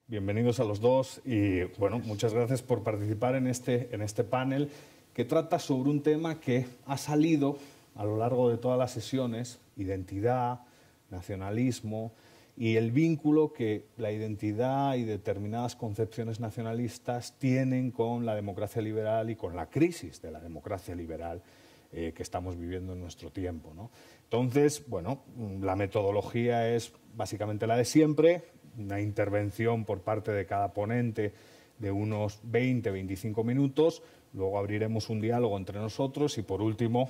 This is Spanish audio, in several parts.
Bienvenidos a los dos y bueno, muchas gracias por participar en este panel que trata sobre un tema que ha salido a lo largo de todas las sesiones: identidad, nacionalismo y el vínculo que la identidad y determinadas concepciones nacionalistas tienen con la democracia liberal y con la crisis de la democracia liberal que estamos viviendo en nuestro tiempo, ¿no? Entonces, bueno, la metodología es básicamente la de siempre: una intervención por parte de cada ponente de unos 20-25 minutos, luego abriremos un diálogo entre nosotros y, por último,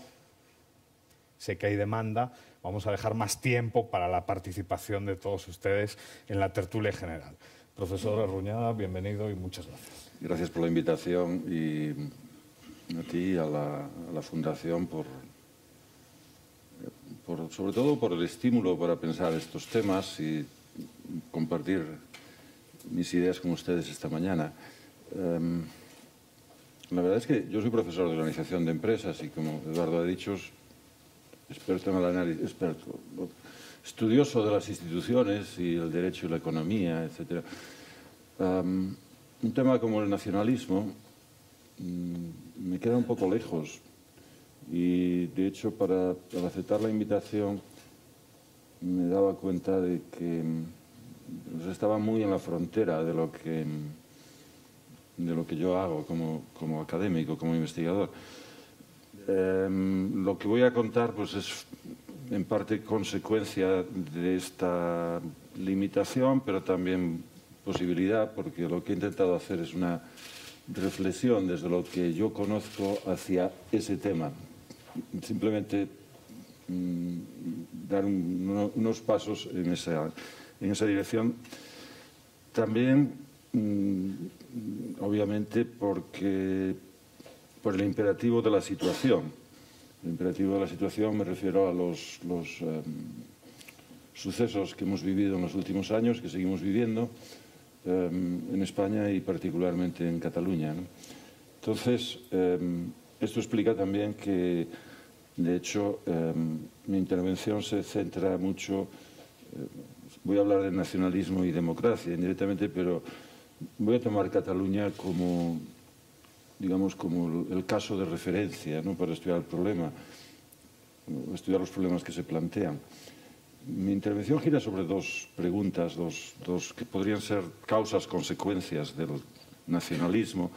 sé que hay demanda, vamos a dejar más tiempo para la participación de todos ustedes en la tertulia general. Profesor Arruñada, bienvenido y muchas gracias. Gracias por la invitación y a ti y a la Fundación sobre todo por el estímulo para pensar estos temas y compartir mis ideas con ustedes esta mañana. La verdad es que yo soy profesor de organización de empresas y, como Eduardo ha dicho, experto en el análisis, estudioso de las instituciones y el derecho y la economía, etc. Un tema como el nacionalismo me queda un poco lejos y, de hecho, al aceptar la invitación me daba cuenta de que estaba muy en la frontera de lo que yo hago como académico, como investigador. Lo que voy a contar pues es en parte consecuencia de esta limitación, pero también posibilidad, porque lo que he intentado hacer es una reflexión desde lo que yo conozco hacia ese tema. Simplemente dar unos pasos en esa dirección. También, obviamente, por el imperativo de la situación. El imperativo de la situación me refiero a los sucesos que hemos vivido en los últimos años, que seguimos viviendo en España y particularmente en Cataluña, ¿no? Entonces, esto explica también que, de hecho, mi intervención se centra mucho. Voy a hablar de nacionalismo y democracia indirectamente, pero voy a tomar Cataluña como, digamos, como el caso de referencia, ¿no?, para estudiar el problema, estudiar los problemas que se plantean. Mi intervención gira sobre dos preguntas, dos que podrían ser causas, consecuencias del nacionalismo,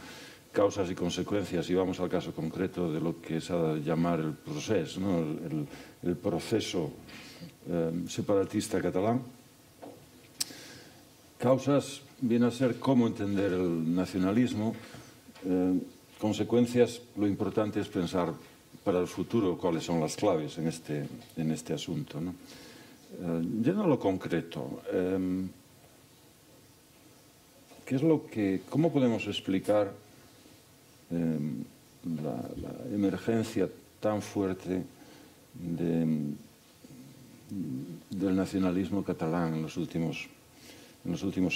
causas y consecuencias, y vamos al caso concreto de lo que se ha de llamar el proceso, ¿no?, el proceso separatista catalán. Causas viene a ser cómo entender el nacionalismo. Consecuencias, lo importante es pensar para el futuro cuáles son las claves en este asunto, ¿no? Yendo a lo concreto, ¿cómo podemos explicar la emergencia tan fuerte del nacionalismo catalán en los últimos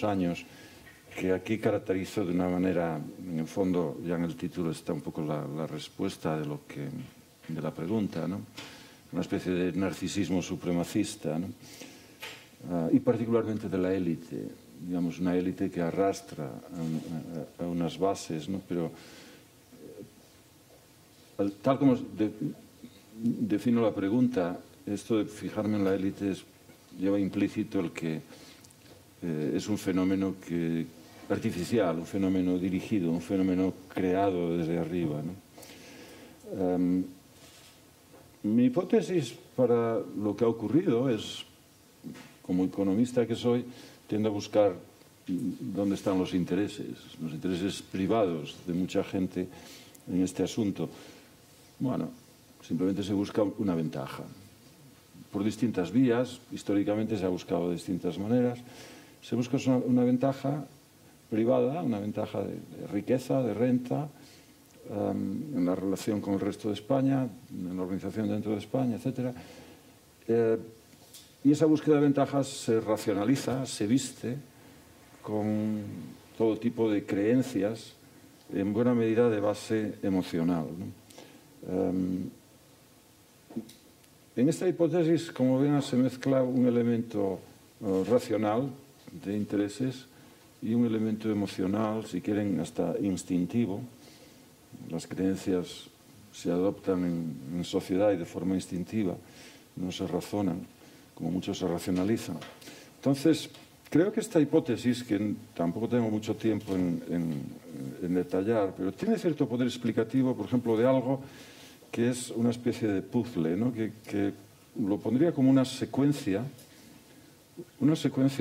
años, que aquí caracterizo de una manera, en el fondo, ya en el título está un poco la respuesta de la pregunta, ¿no?, una especie de narcisismo supremacista, ¿no?, y particularmente de la élite, digamos, una élite que arrastra a unas bases, ¿no?, pero tal como defino la pregunta, esto de fijarme en la élite lleva implícito el que es un fenómeno artificial, un fenómeno dirigido, un fenómeno creado desde arriba, ¿no? Mi hipótesis para lo que ha ocurrido es, como economista que soy, tiendo a buscar dónde están los intereses privados de mucha gente en este asunto. Bueno, simplemente se busca una ventaja. Por distintas vías, históricamente se ha buscado de distintas maneras. Se busca una ventaja privada, una ventaja de riqueza, de renta, en la relación con el resto de España, en la organización dentro de España, etc. Y esa búsqueda de ventajas se racionaliza, se viste con todo tipo de creencias, en buena medida de base emocional, ¿no? En esta hipótesis, como ven, se mezcla un elemento racional de intereses y un elemento emocional, si quieren, hasta instintivo. Las creencias se adoptan en sociedad y de forma instintiva, no se razonan, como muchos se racionalizan. Entonces, creo que esta hipótesis, que tampoco tengo mucho tiempo en detallar, pero tiene cierto poder explicativo, por ejemplo, de algo que es una especie de puzzle, ¿no? que lo pondría como una secuencia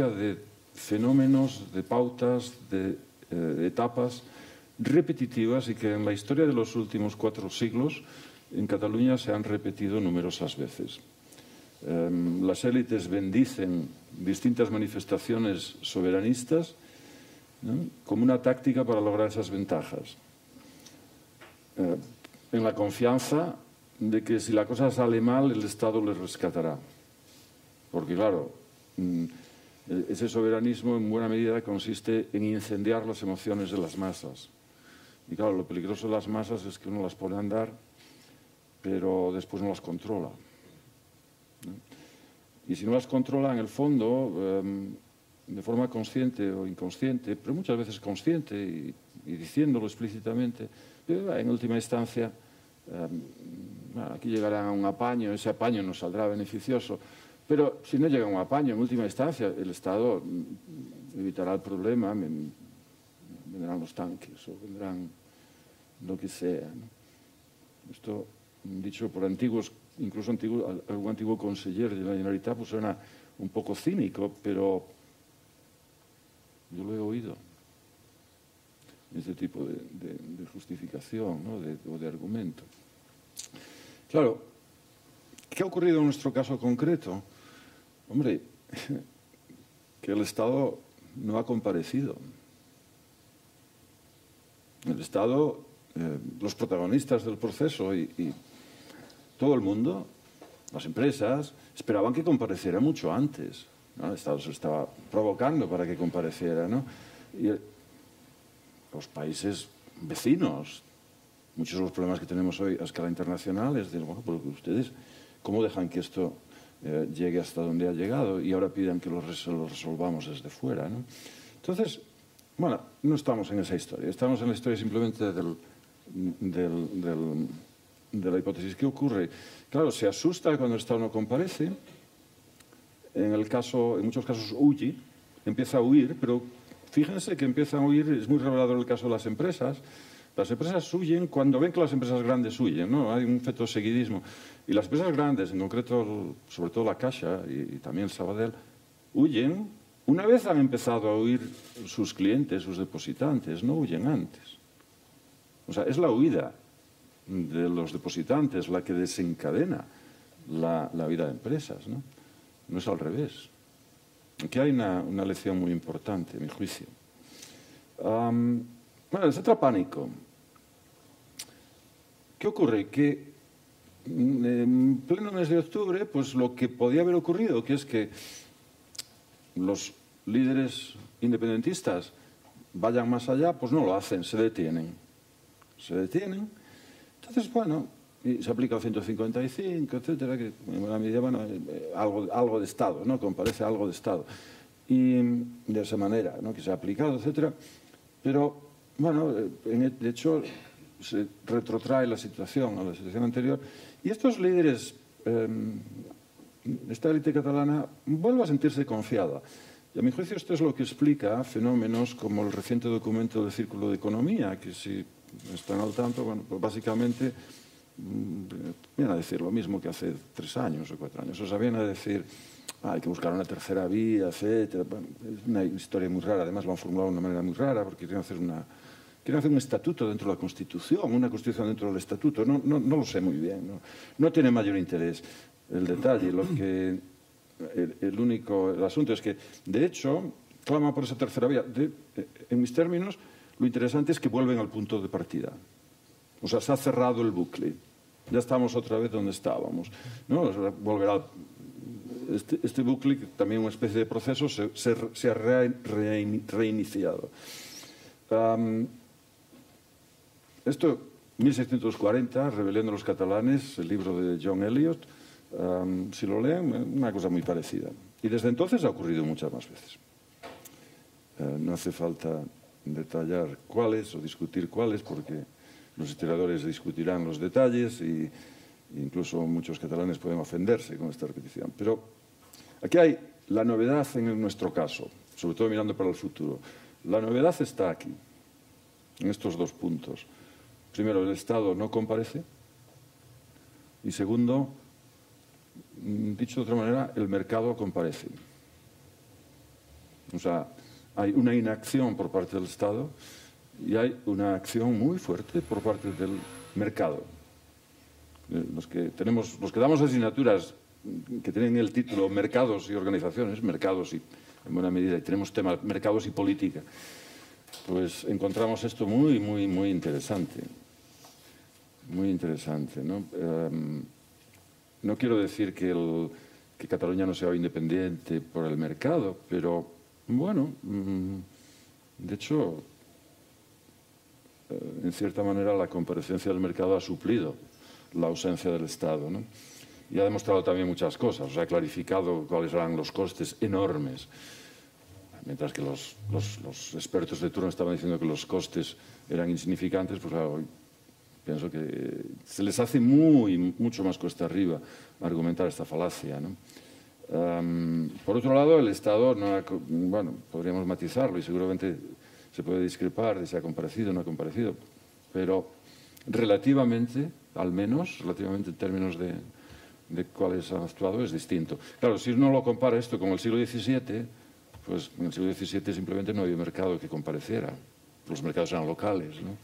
de fenómenos, de pautas, de etapas repetitivas y que en la historia de los últimos 4 siglos en Cataluña se han repetido numerosas veces. Las élites bendicen distintas manifestaciones soberanistas, ¿no?, como una táctica para lograr esas ventajas. En la confianza de que si la cosa sale mal, el Estado les rescatará. Porque, claro, ese soberanismo en buena medida consiste en incendiar las emociones de las masas. Y claro, lo peligroso de las masas es que uno las pone a andar, pero después no las controla, ¿no? Y si no las controla, en el fondo, de forma consciente o inconsciente, pero muchas veces consciente y diciéndolo explícitamente, en última instancia, aquí llegará un apaño, ese apaño nos saldrá beneficioso, pero si no llega un apaño, en última instancia, el Estado evitará el problema, vendrán los tanques o vendrán lo que sea, ¿no? Esto, dicho por antiguos, incluso algún antiguo conseller de la Generalitat, pues suena un poco cínico, pero yo lo he oído, este tipo de justificación, ¿no?, o de argumento. Claro, ¿qué ha ocurrido en nuestro caso concreto? Hombre, que el Estado no ha comparecido. El Estado, los protagonistas del proceso y todo el mundo, las empresas, esperaban que compareciera mucho antes, ¿no? El Estado se estaba provocando para que compareciera, ¿no? Y los países vecinos, muchos de los problemas que tenemos hoy a escala internacional es de, bueno, pues ustedes, ¿cómo dejan que esto llegue hasta donde ha llegado? Y ahora piden que lo resolvamos desde fuera, ¿no? Entonces, bueno, no estamos en esa historia, estamos en la historia simplemente de la hipótesis. ¿Qué ocurre? Claro, se asusta cuando el Estado no comparece, en muchos casos huye, empieza a huir, pero fíjense que empieza a huir, es muy revelador el caso de las empresas. Las empresas huyen cuando ven que las empresas grandes huyen, ¿no? Hay un efecto seguidismo. Y las empresas grandes, en concreto, sobre todo la Caixa y también Sabadell, huyen una vez han empezado a huir sus clientes, sus depositantes, no huyen antes. O sea, es la huida de los depositantes la que desencadena la vida de empresas, ¿no? No es al revés. Aquí hay una lección muy importante, a mi juicio. Bueno, se entra pánico. ¿Qué ocurre? Que en pleno mes de octubre, pues lo que podía haber ocurrido, que es que los líderes independentistas vayan más allá, pues no lo hacen, se detienen. Se detienen. Entonces, bueno, y se aplica el 155, etcétera, que en buena medida, bueno, algo de Estado, ¿no? Comparece algo de Estado. Y de esa manera, ¿no?, que se ha aplicado, etcétera. Pero, bueno, de hecho, se retrotrae la situación a la situación anterior. Y estos líderes, esta élite catalana, vuelve a sentirse confiada. Y a mi juicio esto es lo que explica fenómenos como el reciente documento del Círculo de Economía, que si están al tanto, bueno, pues básicamente viene a decir lo mismo que hace 3 años o 4 años. O sea, viene a decir, hay que buscar una tercera vía, etcétera. Bueno, es una historia muy rara, además lo han formulado de una manera muy rara, porque quieren hacer un estatuto dentro de la Constitución, una Constitución dentro del estatuto. No lo sé muy bien, no tiene mayor interés el detalle. El asunto es que, de hecho, clama por esa tercera vía. En mis términos, lo interesante es que vuelven al punto de partida. O sea, se ha cerrado el bucle. Ya estamos otra vez donde estábamos, ¿no? Volverá este bucle, que también una especie de proceso, se ha reiniciado. Esto, 1640, Rebelión de los catalanes, el libro de John Eliot, si lo leen, una cosa muy parecida. Y desde entonces ha ocurrido muchas más veces. No hace falta detallar cuáles o discutir cuáles, porque los historiadores discutirán los detalles y incluso muchos catalanes pueden ofenderse con esta repetición. Pero aquí hay la novedad en nuestro caso, sobre todo mirando para el futuro. La novedad está aquí, en estos dos puntos. Primero, el Estado no comparece. Y segundo, dicho de otra manera, el mercado comparece. O sea, hay una inacción por parte del Estado y hay una acción muy fuerte por parte del mercado. Los que damos asignaturas que tienen el título Mercados y Organizaciones, mercados y, en buena medida, y tenemos tema mercados y política, pues encontramos esto muy interesante. Muy interesante, ¿no? No quiero decir que Cataluña no sea independiente por el mercado, pero, bueno, de hecho, en cierta manera la comparecencia del mercado ha suplido la ausencia del Estado, ¿no? Y ha demostrado también muchas cosas, o sea, ha clarificado cuáles eran los costes enormes, mientras que los expertos de turno estaban diciendo que los costes eran insignificantes, pues claro, pienso que se les hace mucho más cuesta arriba argumentar esta falacia, ¿no? Por otro lado, el Estado, bueno, podríamos matizarlo y seguramente se puede discrepar de si ha comparecido o no ha comparecido, pero relativamente, al menos, relativamente en términos de cuáles han actuado, es distinto. Claro, si uno lo compara esto con el siglo XVII, pues en el siglo XVII simplemente no había mercado que compareciera. Los mercados eran locales, ¿no?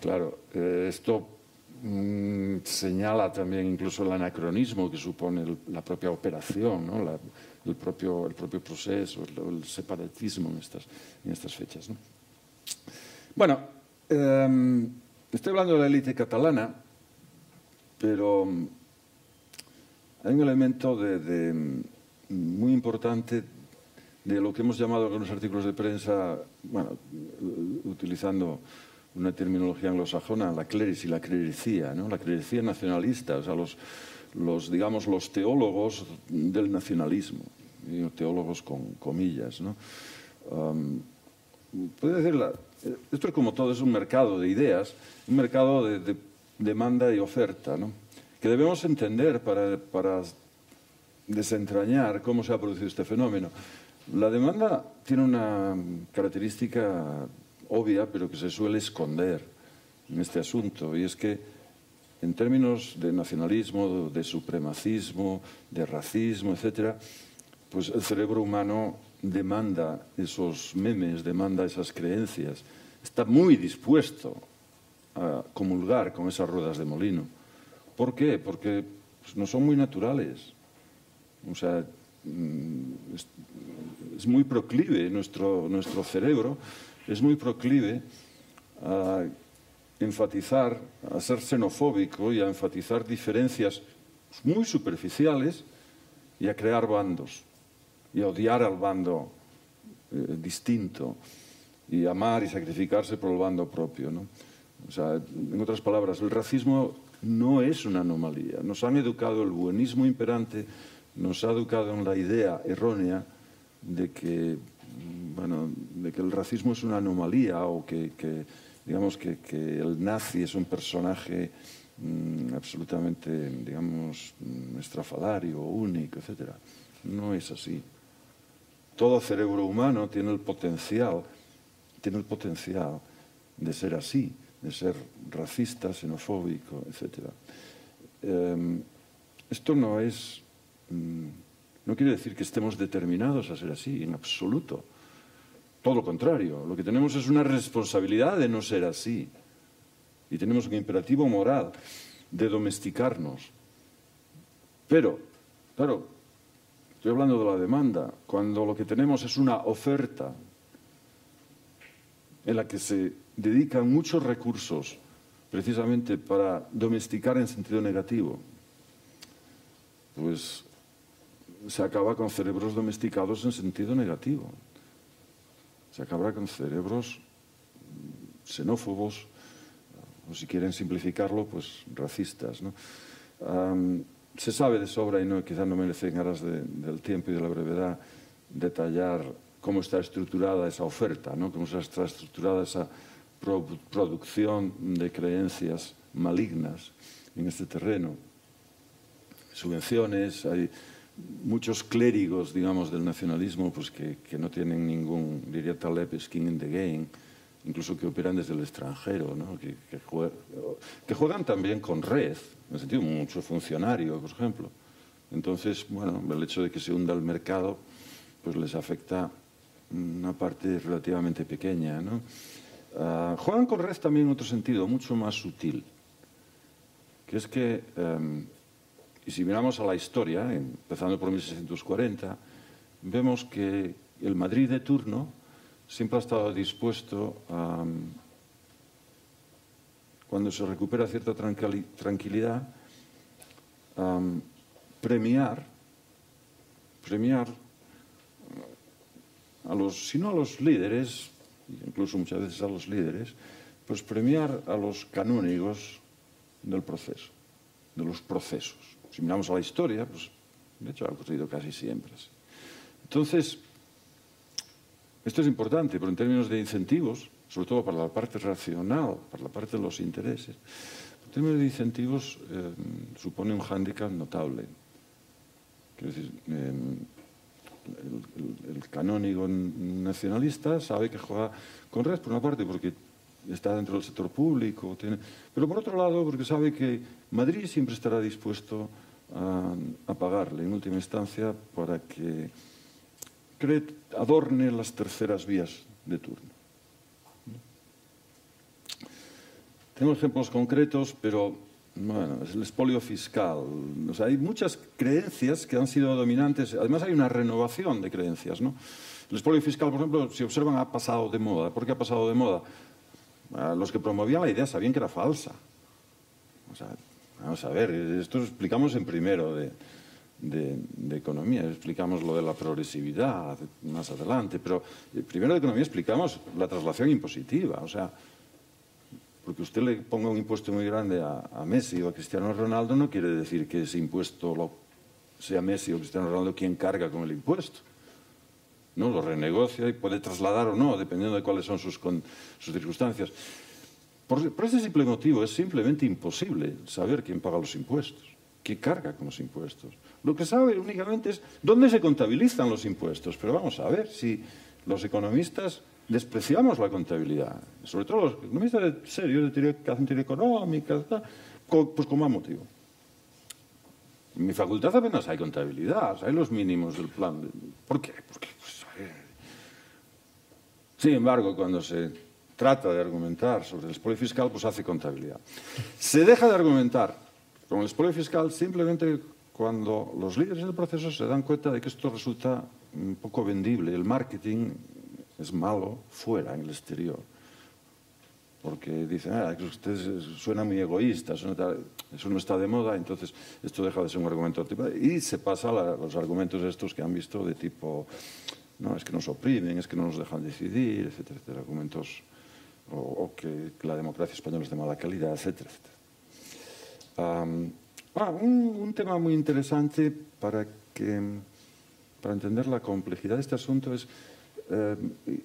Claro, esto señala también incluso el anacronismo que supone la propia operación, ¿no? el propio proceso, el separatismo en estas fechas, ¿no? Bueno, estoy hablando de la élite catalana, pero hay un elemento muy importante de lo que hemos llamado en algunos artículos de prensa, bueno, utilizando una terminología anglosajona, la cleris y la clericía, ¿no? La clericía nacionalista, o sea, digamos, los teólogos del nacionalismo, y teólogos con comillas, ¿no? Puede decir, esto es como todo, es un mercado de ideas, un mercado de demanda y oferta, ¿no? Que debemos entender para desentrañar cómo se ha producido este fenómeno. La demanda tiene una característica obvia, pero que se suele esconder en este asunto, y es que en términos de nacionalismo, de supremacismo, de racismo, etc., pues el cerebro humano demanda esos memes, demanda esas creencias, está muy dispuesto a comulgar con esas ruedas de molino. ¿Por qué? Porque pues, no son muy naturales. O sea, es muy proclive nuestro cerebro, es muy proclive a enfatizar, a ser xenofóbico y a enfatizar diferencias muy superficiales y a crear bandos y a odiar al bando distinto y amar y sacrificarse por el bando propio, ¿no? O sea, en otras palabras, el racismo no es una anomalía. Nos han educado el buenismo imperante, nos ha educado en la idea errónea de que el racismo es una anomalía o digamos que el nazi es un personaje absolutamente, digamos, estrafalario, único, etc. No es así. Todo cerebro humano tiene el potencial de ser así, de ser racista, xenofóbico, etc. Esto no quiere decir que estemos determinados a ser así, en absoluto. Todo lo contrario, lo que tenemos es una responsabilidad de no ser así. Y tenemos un imperativo moral de domesticarnos. Pero, claro, estoy hablando de la demanda, cuando lo que tenemos es una oferta en la que se dedican muchos recursos precisamente para domesticar en sentido negativo, pues se acaba con cerebros domesticados en sentido negativo. Se acaba con cerebros xenófobos, o si quieren simplificarlo, pues racistas, ¿no? Se sabe de sobra, y quizá no merece en aras del tiempo y de la brevedad detallar cómo está estructurada esa oferta, ¿no? Cómo está estructurada esa producción de creencias malignas en este terreno. Subvenciones, hay muchos clérigos, digamos, del nacionalismo pues que no tienen ningún, diría Taleb, skin in the game, incluso que operan desde el extranjero, ¿no? que juegan también con red, en el sentido mucho funcionario, por ejemplo. Entonces, bueno, el hecho de que se hunda el mercado pues les afecta una parte relativamente pequeña, ¿no? Juegan con red también en otro sentido, mucho más sutil, que es que, y si miramos a la historia, empezando por 1640, vemos que el Madrid de turno siempre ha estado dispuesto a, cuando se recupera cierta tranquilidad, a premiar a los, si no a los líderes, incluso muchas veces a los líderes, pues premiar a los canónigos del proceso, de los procesos. Si miramos a la historia, pues de hecho ha ocurrido casi siempre así. Entonces, esto es importante, pero en términos de incentivos, sobre todo para la parte racional, para la parte de los intereses, en términos de incentivos supone un hándicap notable. Quiero decir, el canónigo nacionalista sabe que juega con red, por una parte porque está dentro del sector público, pero por otro lado porque sabe que Madrid siempre estará dispuesto a pagarle en última instancia para que adorne las terceras vías de turno. Tengo ejemplos concretos, pero bueno, es el expolio fiscal. O sea, hay muchas creencias que han sido dominantes. Además, hay una renovación de creencias, ¿no? El expolio fiscal, por ejemplo, si observan, ha pasado de moda. ¿Por qué ha pasado de moda? Los que promovían la idea sabían que era falsa. O sea, vamos a ver, esto lo explicamos en primero de economía, explicamos lo de la progresividad más adelante, pero primero de economía explicamos la traslación impositiva. O sea, porque usted le ponga un impuesto muy grande a Messi o a Cristiano Ronaldo no quiere decir que ese impuesto sea Messi o Cristiano Ronaldo quien carga con el impuesto. ¿No? Lo renegocia y puede trasladar o no, dependiendo de cuáles son sus circunstancias. Por ese simple motivo es simplemente imposible saber quién paga los impuestos, quién carga con los impuestos. Lo que sabe únicamente es dónde se contabilizan los impuestos. Pero vamos a ver si los economistas despreciamos la contabilidad, sobre todo los economistas serios que hacen teoría económica, pues con más motivo. En mi facultad apenas hay contabilidad, hay los mínimos del plan. ¿Por qué? Porque, pues, sin embargo, cuando se trata de argumentar sobre el expolio fiscal, pues hace contabilidad. Se deja de argumentar con el expolio fiscal simplemente cuando los líderes del proceso se dan cuenta de que esto resulta un poco vendible. El marketing es malo fuera, en el exterior. Porque dicen, que usted suena muy egoísta, eso no está de moda, entonces esto deja de ser un argumento tipo. Y se pasa a los argumentos estos que han visto de tipo, no, es que nos oprimen, es que no nos dejan decidir, etcétera, etcétera. Argumentos, o que la democracia española es de mala calidad, etcétera, etcétera. Un tema muy interesante para entender la complejidad de este asunto es,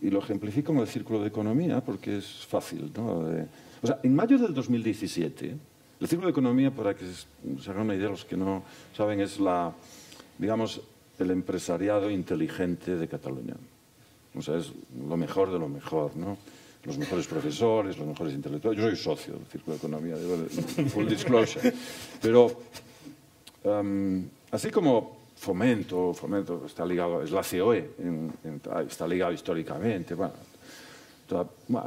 y lo ejemplifico en el Círculo de Economía porque es fácil, ¿no? O sea, en mayo del 2017, el Círculo de Economía, para que se hagan una idea los que no saben, es digamos, el empresariado inteligente de Cataluña. O sea, es lo mejor de lo mejor, ¿no? Los mejores profesores, los mejores intelectuales. Yo soy socio del Círculo de Economía, full disclosure. Pero, así como Fomento está ligado, es la COE, está ligado históricamente, bueno,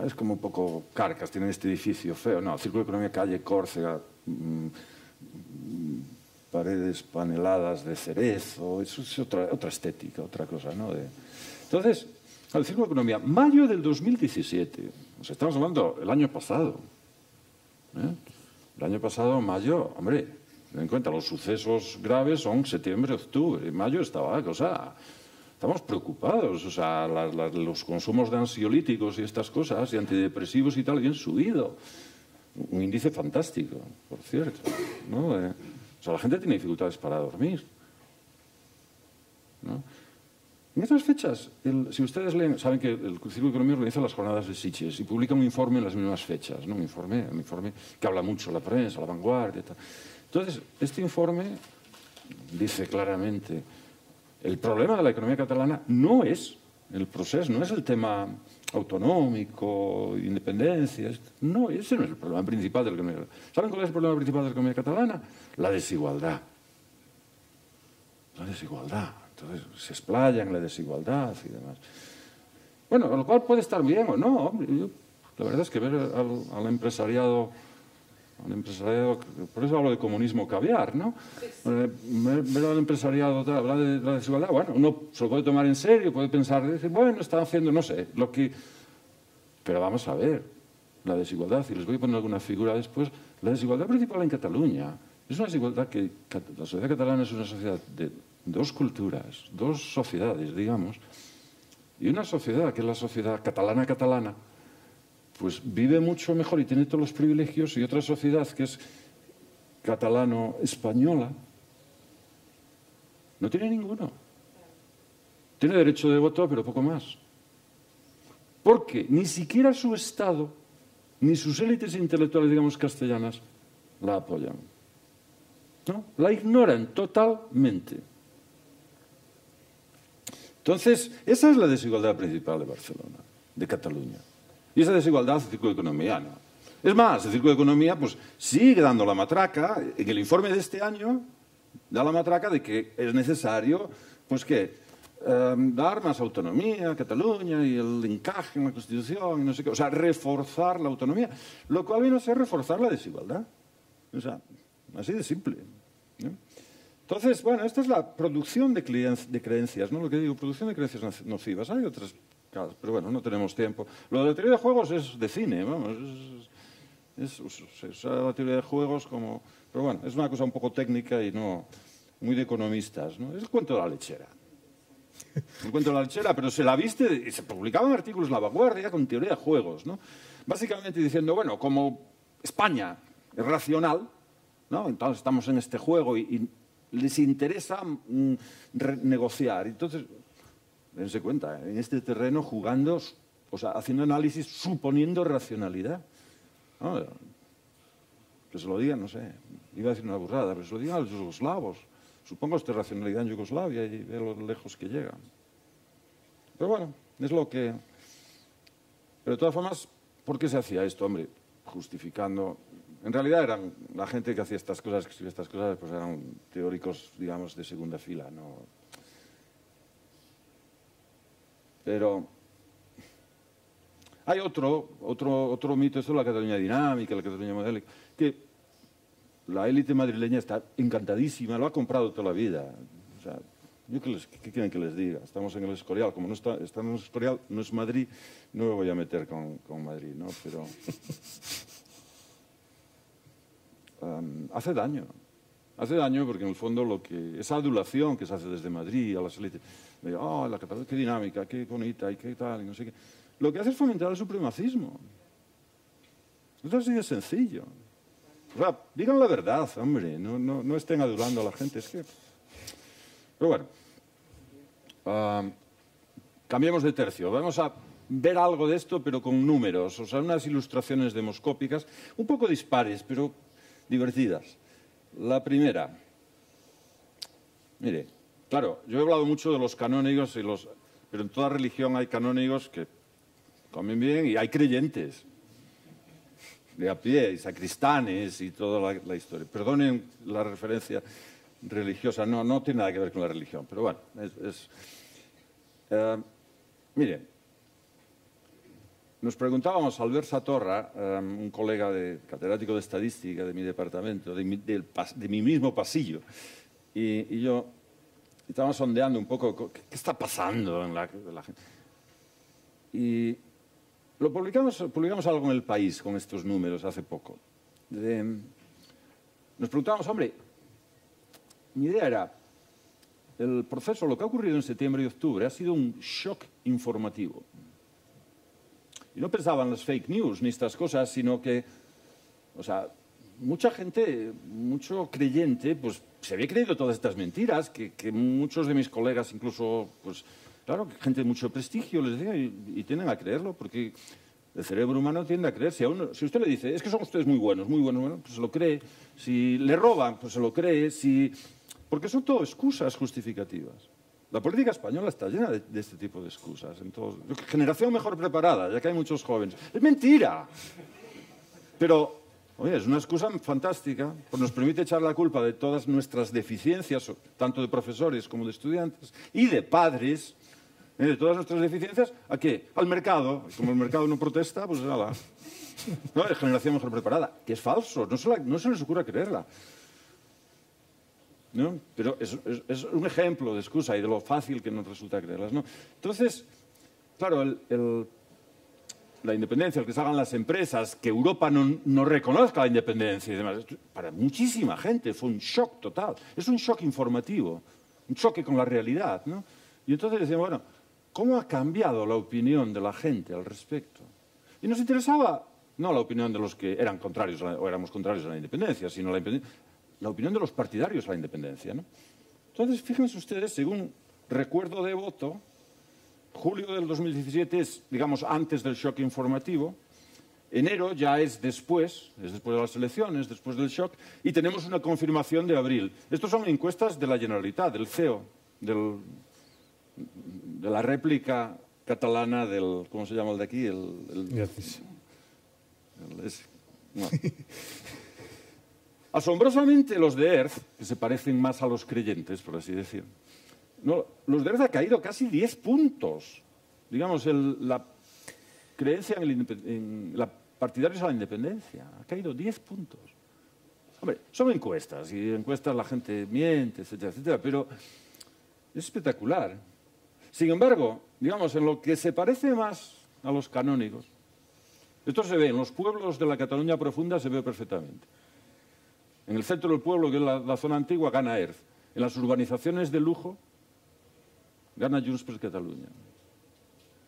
es como un poco Carcas, tienen este edificio feo, no, Círculo de Economía, calle Córcega, paredes paneladas de cerezo, eso es otra estética, otra cosa, ¿no? Entonces, el Círculo de Economía, mayo del 2017, o sea, estamos hablando del año pasado, el año pasado, mayo, hombre, ten en cuenta, los sucesos graves son septiembre, octubre. En mayo estaba, o sea, estamos preocupados. O sea, los consumos de ansiolíticos y estas cosas, y antidepresivos y tal, habían subido. Un índice fantástico, por cierto, ¿no? O sea, la gente tiene dificultades para dormir, ¿no? En esas fechas, si ustedes leen, saben que el Círculo de Economía organiza las jornadas de Sitges y publica un informe en las mismas fechas, ¿no? Un informe que habla mucho la prensa, la vanguardia y tal. Entonces, este informe dice claramente, el problema de la economía catalana no es el proceso, no es el tema autonómico, independencia, no, ese no es el problema principal de la economía catalana. ¿Saben cuál es el problema principal de la economía catalana? La desigualdad. La desigualdad. Entonces se explaya en la desigualdad y demás. Bueno, lo cual puede estar bien o no. Hombre, la verdad es que ver al empresariado, por eso hablo de comunismo caviar, ¿no? Ver al empresariado hablar de la desigualdad, bueno, uno se lo puede tomar en serio, puede pensar, decir, bueno, están haciendo, no sé, lo que... Pero vamos a ver, la desigualdad, y les voy a poner alguna figura después, la desigualdad principal en Cataluña es una desigualdad que la sociedad catalana es una sociedad de dos culturas, dos sociedades, digamos, y una sociedad que es la sociedad catalana, pues vive mucho mejor y tiene todos los privilegios, y otra sociedad que es catalano-española no tiene ninguno. Tiene derecho de voto, pero poco más. Porque ni siquiera su Estado, ni sus élites intelectuales, digamos, castellanas, la apoyan. ¿No? La ignoran totalmente. Entonces, esa es la desigualdad principal de Barcelona, de Cataluña. Y esa desigualdad hace el Círculo de Economía, ¿no? Es más, el Círculo de Economía pues, sigue dando la matraca. En el informe de este año da la matraca de que es necesario pues, dar más autonomía a Cataluña y el encaje en la Constitución y no sé qué. O sea, reforzar la autonomía. Lo cual viene a ser reforzar la desigualdad. O sea, así de simple, ¿no? Entonces, bueno, esta es la producción de creencias, ¿no? Lo que digo, producción de creencias nocivas. Hay otras casos, pero bueno, no tenemos tiempo. Lo de la teoría de juegos es de cine, vamos. Se usa la teoría de juegos como... Pero bueno, es una cosa un poco técnica y no muy de economistas, ¿no? Es el cuento de la lechera. El cuento de la lechera, pero se la viste y se publicaban artículos en La Vanguardia con teoría de juegos, ¿no? Básicamente diciendo, bueno, como España es racional, ¿no? Entonces estamos en este juego y les interesa negociar. Entonces, dense cuenta, en este terreno jugando, o sea, haciendo análisis suponiendo racionalidad. ¿No? Que se lo digan, no sé, iba a decir una burrada, pero se lo digan a los yugoslavos. Supongo esta racionalidad en Yugoslavia y ve lo lejos que llega. Pero bueno, es lo que... Pero de todas formas, ¿por qué se hacía esto, hombre? Justificando... En realidad eran la gente que hacía estas cosas, que escribía estas cosas, pues eran teóricos, digamos, de segunda fila, ¿no? Pero hay otro mito, esto es la Cataluña dinámica, la Cataluña modélica, que la élite madrileña está encantadísima, lo ha comprado toda la vida. O sea, ¿qué quieren que les diga? Estamos en el Escorial, como no estamos en el Escorial, no es Madrid, no me voy a meter con Madrid, ¿no? Pero... hace daño. Hace daño porque en el fondo esa adulación que se hace desde Madrid a las élites, de, la Cataluña, qué dinámica, qué bonita y qué tal, y no sé qué, lo que hace es fomentar el supremacismo. Es así de sencillo. O sea, digan la verdad, hombre, no estén adulando a la gente. Es que... Pero bueno, cambiemos de tercio. Vamos a ver algo de esto, pero con números, o sea, unas ilustraciones demoscópicas, un poco dispares, pero divertidas. La primera, mire, claro, yo he hablado mucho de los canónigos, pero en toda religión hay canónigos que comen bien y hay creyentes de a pie, y sacristanes y toda la historia. Perdonen la referencia religiosa, no tiene nada que ver con la religión, pero bueno, mire, nos preguntábamos, Albert Satorra, un colega catedrático de estadística de mi departamento, de mi mismo pasillo, y yo estábamos sondeando un poco qué está pasando en la gente. Y publicamos algo en El País con estos números hace poco. Nos preguntábamos, hombre, mi idea era, el proceso, lo que ha ocurrido en septiembre y octubre, ha sido un shock informativo. Y no pensaba en las fake news ni estas cosas, sino que, o sea, mucha gente, mucho creyente, pues se había creído todas estas mentiras, que muchos de mis colegas incluso, pues, Claro, gente de mucho prestigio, les decía, y tienden a creerlo, porque el cerebro humano tiende a creer. Si usted le dice, es que son ustedes muy buenos, bueno, pues se lo cree. Si le roban, pues se lo cree. Porque son todo excusas justificativas. La política española está llena de este tipo de excusas. Generación mejor preparada, ya que hay muchos jóvenes. ¡Es mentira! Pero, oye, es una excusa fantástica, pues nos permite echar la culpa de todas nuestras deficiencias, tanto de profesores como de estudiantes, y de padres, de todas nuestras deficiencias, ¿a qué? Al mercado. Como el mercado no protesta, pues nada. No, es generación mejor preparada, que es falso, no se les ocurra creerla. ¿No? Pero es un ejemplo de excusa y de lo fácil que nos resulta creerlas, ¿no? Entonces, claro, la independencia, el que se hagan las empresas, que Europa no reconozca la independencia y demás, para muchísima gente fue un shock total. Es un shock informativo, un choque con la realidad, ¿no? Y entonces decíamos, bueno, ¿cómo ha cambiado la opinión de la gente al respecto? Y nos interesaba no la opinión de los que eran contrarios o éramos contrarios a la independencia, sino la opinión de los partidarios a la independencia, ¿no? Entonces, fíjense ustedes, según recuerdo de voto, julio del 2017 es, digamos, antes del shock informativo, enero ya es después de las elecciones, después del shock, y tenemos una confirmación de abril. Estos son encuestas de la Generalitat, del CEO, de la réplica catalana del, ¿cómo se llama el de aquí? Asombrosamente los de ERC, que se parecen más a los creyentes, por así decir, no, los de ERC ha caído casi 10 puntos. Digamos, la creencia en la partidarios a la independencia ha caído 10 puntos. Hombre, son encuestas, y en encuestas la gente miente, etcétera, etcétera, pero es espectacular. Sin embargo, digamos, en lo que se parece más a los canónigos, esto se ve en los pueblos de la Cataluña profunda, se ve perfectamente. En el centro del pueblo, que es la zona antigua, gana ERC. En las urbanizaciones de lujo, gana Junts per Catalunya,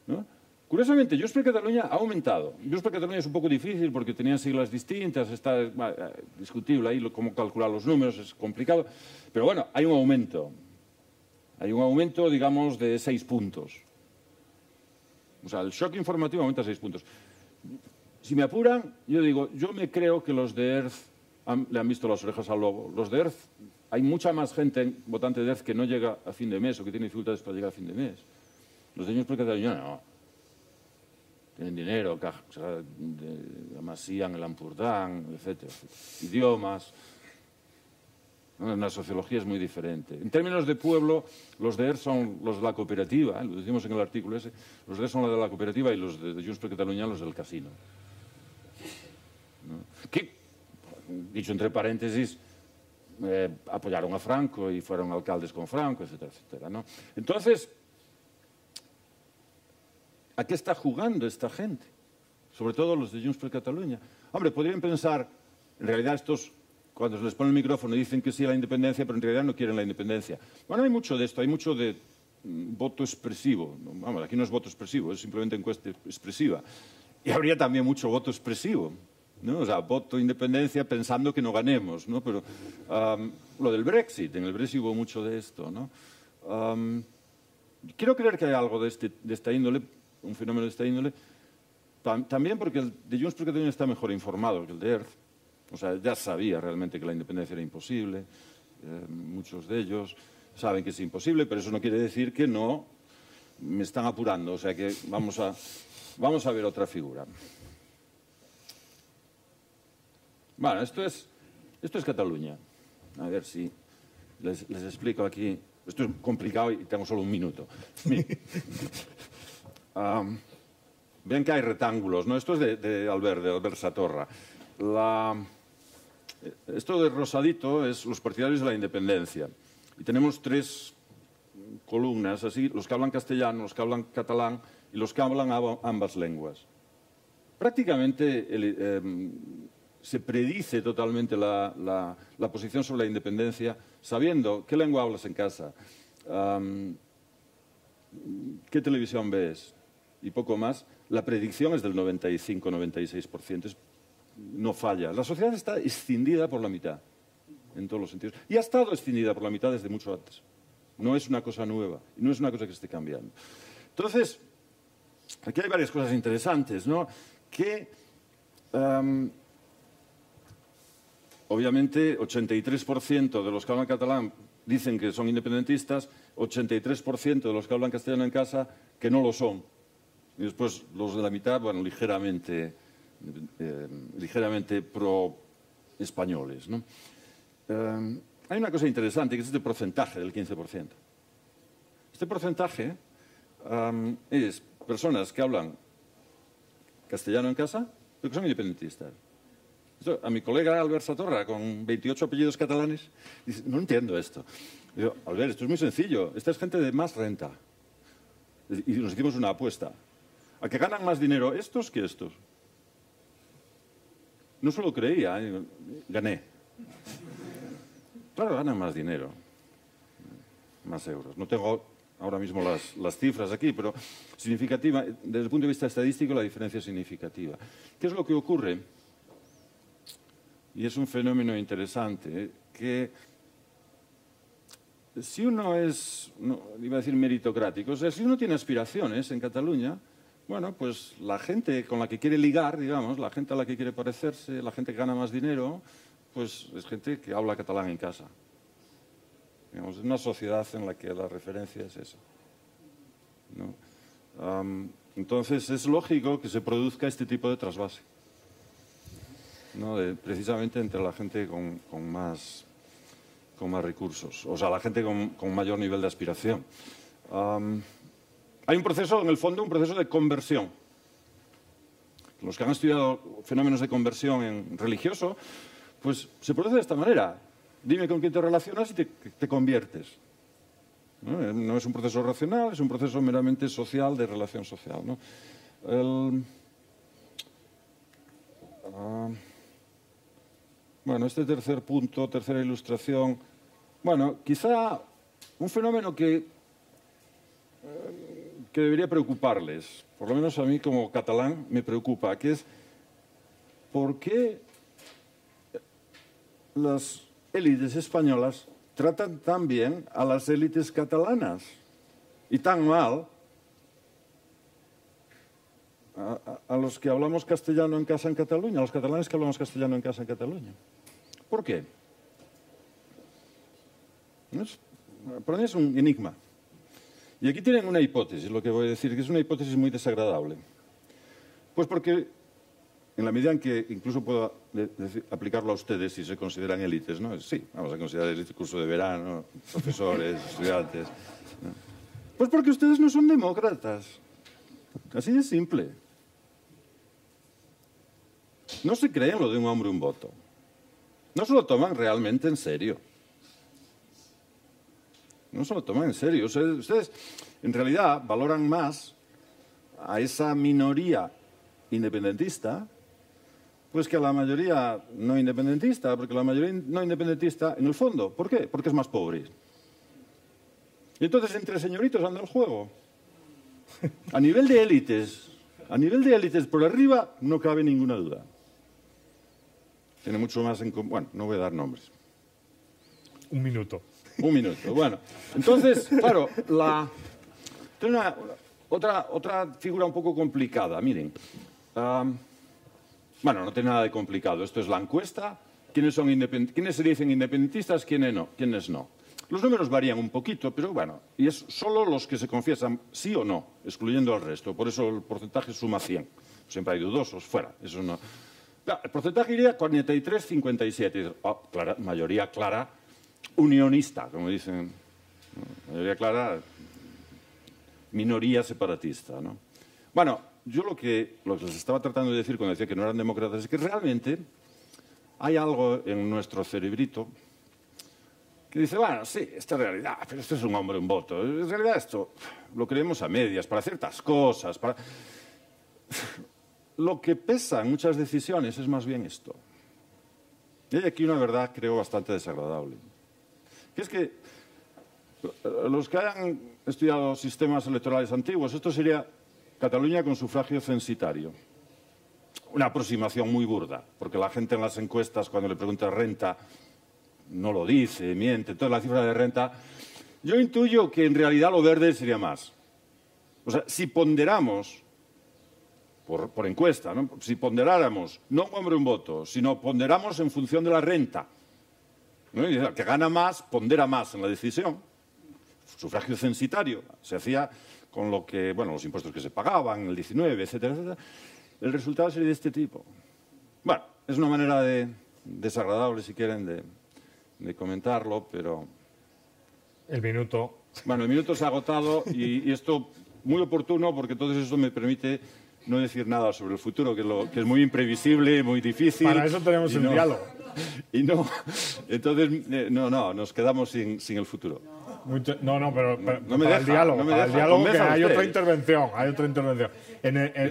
¿no? Curiosamente, Junts per Catalunya ha aumentado. Junts per Catalunya es un poco difícil porque tenían siglas distintas, está discutible ahí cómo calcular los números, es complicado. Pero bueno, hay un aumento. Hay un aumento, digamos, de 6 puntos. O sea, el shock informativo aumenta 6 puntos. Si me apuran, yo digo, yo me creo que los de ERC le han visto las orejas al lobo. Los de ERC, hay mucha más gente votante de ERC que no llega a fin de mes o que tiene dificultades para llegar a fin de mes. Los de Junts per Catalunya no. Tienen dinero, la Masía, el Ampurdán, etcétera, etcétera. Idiomas. La sociología es muy diferente. En términos de pueblo, los de ERC son los de la cooperativa, lo decimos en el artículo ese, los de ERC son los de la cooperativa y los de Junts per Catalunya los del casino. ¿No? Que, dicho entre paréntesis, apoyaron a Franco y fueron alcaldes con Franco, etcétera, etcétera, ¿no? Entonces, ¿a qué está jugando esta gente? Sobre todo los de Junts per Catalunya. Hombre, podrían pensar, en realidad estos, cuando se les pone el micrófono, dicen que sí a la independencia, pero en realidad no quieren la independencia. Bueno, hay mucho de esto, hay mucho de voto expresivo. Vamos, aquí no es voto expresivo, es simplemente encuesta expresiva. Y habría también mucho voto expresivo, ¿no? O sea, voto independencia pensando que no ganemos, ¿no? Pero lo del Brexit, en el Brexit hubo mucho de esto, ¿no? Quiero creer que hay algo de esta índole, un fenómeno de esta índole, también porque el de Junts per Catalunya está mejor informado que el de ERC. O sea, ya sabía realmente que la independencia era imposible. Muchos de ellos saben que es imposible, pero eso no quiere decir que no me están apurando. O sea que vamos a ver otra figura. Bueno, esto es Cataluña. A ver si les explico aquí. Esto es complicado y tengo solo un minuto. Ven que hay rectángulos, ¿no? Esto es de Albert Satorra. Esto de rosadito es los partidarios de la independencia. Y tenemos 3 columnas, así, los que hablan castellano, los que hablan catalán y los que hablan ambas lenguas. Prácticamente se predice totalmente la posición sobre la independencia sabiendo qué lengua hablas en casa, qué televisión ves y poco más. La predicción es del 95-96%. No falla. La sociedad está escindida por la mitad, en todos los sentidos. Y ha estado escindida por la mitad desde mucho antes. No es una cosa nueva, no es una cosa que esté cambiando. Entonces, aquí hay varias cosas interesantes, ¿no? Que, obviamente, 83% de los que hablan catalán dicen que son independentistas, 83% de los que hablan castellano en casa que no lo son. Y después los de la mitad, bueno, ligeramente pro-españoles, ¿no? Hay una cosa interesante, que es este porcentaje del 15%. Este porcentaje es personas que hablan castellano en casa, pero que son independentistas. Esto, a mi colega Albert Satorra, con 28 apellidos catalanes, dice, no entiendo esto. Digo, Albert, esto es muy sencillo. Esta es gente de más renta. Y nos hicimos una apuesta. ¿A que ganan más dinero estos que estos? No solo creía, gané. Claro, ganan más dinero, más euros. No tengo ahora mismo las cifras aquí, pero significativa, desde el punto de vista estadístico la diferencia es significativa. ¿Qué es lo que ocurre? Y es un fenómeno interesante, que si uno es, no, iba a decir meritocrático, o sea, si uno tiene aspiraciones en Cataluña, bueno, pues la gente con la que quiere ligar, digamos, la gente a la que quiere parecerse, la gente que gana más dinero, pues es gente que habla catalán en casa. Digamos, es una sociedad en la que la referencia es esa, ¿no? Entonces es lógico que se produzca este tipo de trasvase, ¿no? Precisamente entre la gente con más recursos, o sea, la gente con mayor nivel de aspiración. Hay un proceso, en el fondo, un proceso de conversión. Los que han estudiado fenómenos de conversión en religioso, pues se produce de esta manera. Dime con quién te relacionas y te conviertes. No es un proceso racional, es un proceso meramente social, de relación social, ¿no? Bueno, este tercer punto, tercera ilustración, bueno, quizá un fenómeno que debería preocuparles, por lo menos a mí como catalán me preocupa, que es ¿por qué las élites españolas tratan tan bien a las élites catalanas y tan mal a los que hablamos castellano en casa en Cataluña, a los catalanes que hablamos castellano en casa en Cataluña? ¿Por qué? Para mí es un enigma. Y aquí tienen una hipótesis, lo que voy a decir, que es una hipótesis muy desagradable. Pues porque, en la medida en que incluso puedo aplicarlo a ustedes si se consideran élites, ¿no? Sí, vamos a considerar el curso de verano, profesores, estudiantes, ¿no? Pues porque ustedes no son demócratas. Así de simple. No se creen lo de un hombre un voto. No se lo toman realmente en serio. No se lo toman en serio. Ustedes, en realidad, valoran más a esa minoría independentista pues que a la mayoría no independentista, porque la mayoría no independentista, en el fondo, ¿por qué? Porque es más pobre. Y entonces, entre señoritos anda el juego. A nivel de élites por arriba, no cabe ninguna duda. Tiene mucho más en común. Bueno, no voy a dar nombres. Un minuto. Un minuto, bueno. Entonces, claro, tiene otra figura un poco complicada, miren. Bueno, no tiene nada de complicado. Esto es la encuesta. ¿Quiénes se dicen independentistas? ¿Quiénes no? Los números varían un poquito, pero bueno, y es solo los que se confiesan sí o no, excluyendo al resto. Por eso el porcentaje suma 100. Siempre hay dudosos, fuera. Eso no. El porcentaje iría 43-57. Mayoría clara, unionista, como dicen. Mayoría clara, minoría separatista, ¿no? Bueno, yo lo que les estaba tratando de decir cuando decía que no eran demócratas es que realmente hay algo en nuestro cerebrito que dice, bueno, sí, esta es realidad, pero esto es un hombre, un voto. En realidad esto lo creemos a medias, para ciertas cosas. Lo que pesa en muchas decisiones es más bien esto. Y hay aquí una verdad, creo, bastante desagradable. Que es que los que hayan estudiado sistemas electorales antiguos, esto sería Cataluña con sufragio censitario. Una aproximación muy burda, porque la gente en las encuestas, cuando le pregunta renta, no lo dice, miente. Entonces la cifra de renta Yo intuyo que en realidad lo verde sería más. O sea, si ponderamos, por encuesta, ¿no? Si ponderáramos, no un hombre un voto, sino ponderamos en función de la renta, ¿no? Y el que gana más, pondera más en la decisión. Sufragio censitario se hacía con lo que, bueno, los impuestos que se pagaban, el 19, etcétera, etcétera. El resultado sería de este tipo. Bueno, es una manera desagradable, si quieren, de comentarlo, pero... El minuto. Bueno, el minuto se ha agotado y esto muy oportuno porque entonces eso me permite no decir nada sobre el futuro, que es muy imprevisible, muy difícil. Para eso tenemos el diálogo. Y no, entonces, nos quedamos sin el futuro. Pero no me para deja, el diálogo, no me para el deja, diálogo que convenza hay usted. otra intervención,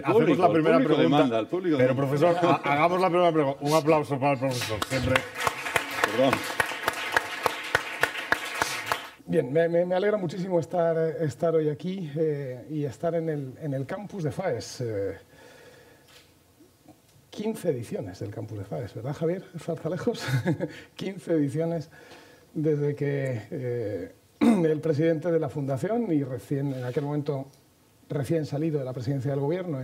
hacemos la primera público pregunta. demanda, el público pero demanda. profesor, hagamos la primera pregunta. Un aplauso para el profesor, siempre. Perdón. Bien, me alegra muchísimo estar hoy aquí y estar en el campus de FAES. 15 ediciones del campus de FAES, ¿verdad, Javier Zarzalejos? 15 ediciones desde que el presidente de la fundación y en aquel momento recién salido de la presidencia del gobierno,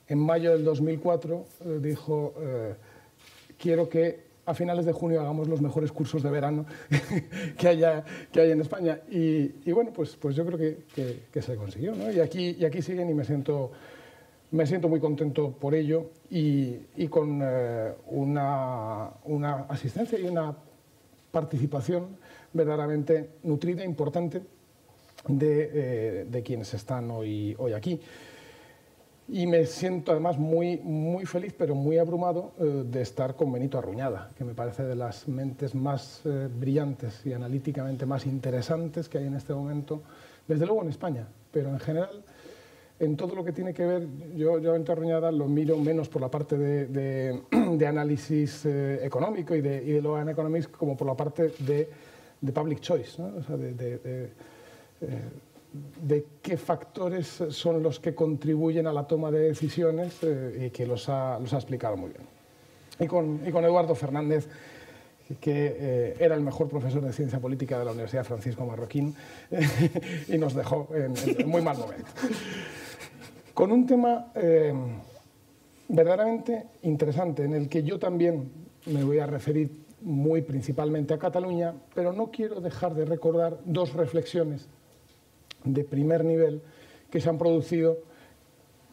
en mayo del 2004, dijo quiero que a finales de junio hagamos los mejores cursos de verano que hay en España. Y bueno, pues yo creo que se consiguió, ¿no? Y aquí siguen y me siento muy contento por ello y con una asistencia y una participación verdaderamente nutrida e importante de quienes están hoy aquí. Y me siento además muy feliz, pero muy abrumado de estar con Benito Arruñada, que me parece de las mentes más brillantes y analíticamente más interesantes que hay en este momento, desde luego en España, pero en general, en todo lo que tiene que ver, yo a Benito Arruñada lo miro menos por la parte de análisis económico y de Law and Economics, como por la parte de public choice, ¿no? O sea, de qué factores son los que contribuyen a la toma de decisiones y que los ha explicado muy bien. Y con Eduardo Fernández, que era el mejor profesor de ciencia política de la Universidad Francisco Marroquín y nos dejó en muy mal momento. Con un tema verdaderamente interesante, en el que yo también me voy a referir muy principalmente a Cataluña, pero no quiero dejar de recordar dos reflexiones de primer nivel que se han producido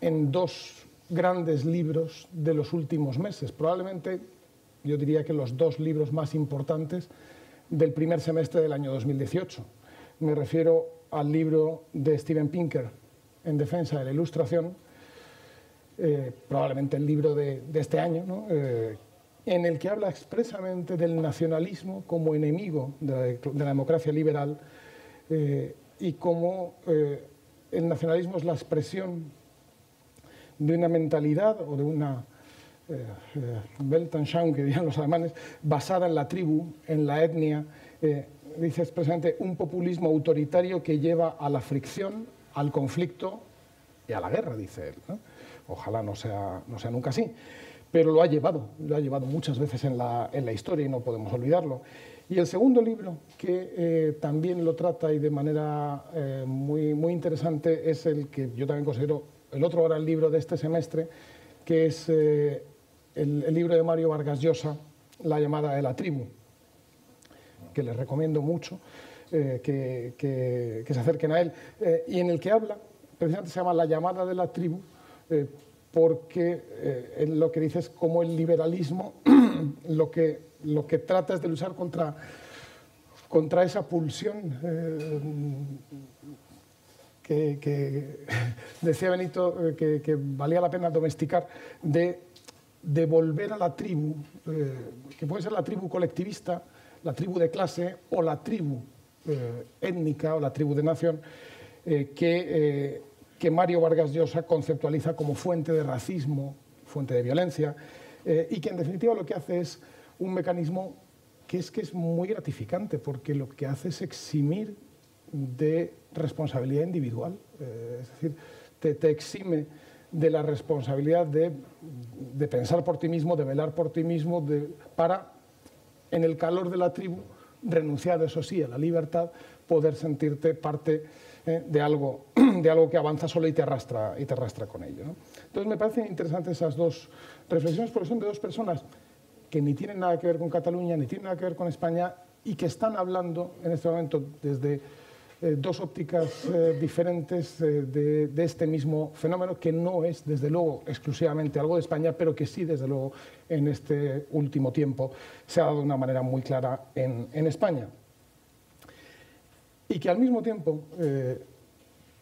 en dos grandes libros de los últimos meses. Probablemente yo diría que los dos libros más importantes del primer semestre del año 2018. Me refiero al libro de Steven Pinker, En defensa de la ilustración, probablemente el libro de este año, ¿no? En el que habla expresamente del nacionalismo como enemigo de la democracia liberal y cómo el nacionalismo es la expresión de una mentalidad o de una Weltanschauung, que dirían los alemanes, basada en la tribu, en la etnia. Dice expresamente un populismo autoritario que lleva a la fricción, al conflicto y a la guerra, dice él, ¿no? Ojalá no sea nunca así, pero lo ha llevado muchas veces en la historia y no podemos olvidarlo. Y el segundo libro, que también lo trata y de manera muy interesante, es el que yo también considero el otro gran libro de este semestre, que es el libro de Mario Vargas Llosa, La llamada de la tribu, que les recomiendo mucho que se acerquen a él, y en el que habla, precisamente se llama La llamada de la tribu, porque él lo que dice es cómo el liberalismo lo que trata es de luchar contra esa pulsión que decía Benito que valía la pena domesticar, de volver a la tribu, que puede ser la tribu colectivista, la tribu de clase o la tribu étnica o la tribu de nación, que Mario Vargas Llosa conceptualiza como fuente de racismo, fuente de violencia, y que en definitiva lo que hace es un mecanismo que es muy gratificante, porque lo que hace es eximir de responsabilidad individual, es decir, te exime de la responsabilidad de pensar por ti mismo, de velar por ti mismo, para, en el calor de la tribu, renunciar, eso sí, a la libertad, poder sentirte parte de algo que avanza solo y te arrastra con ello, ¿no? Entonces me parecen interesantes esas dos reflexiones, porque son de dos personas que ni tienen nada que ver con Cataluña, ni tienen nada que ver con España, y que están hablando en este momento desde dos ópticas diferentes de este mismo fenómeno, que no es, desde luego, exclusivamente algo de España, pero que sí, desde luego, en este último tiempo se ha dado de una manera muy clara en España. Y que al mismo tiempo,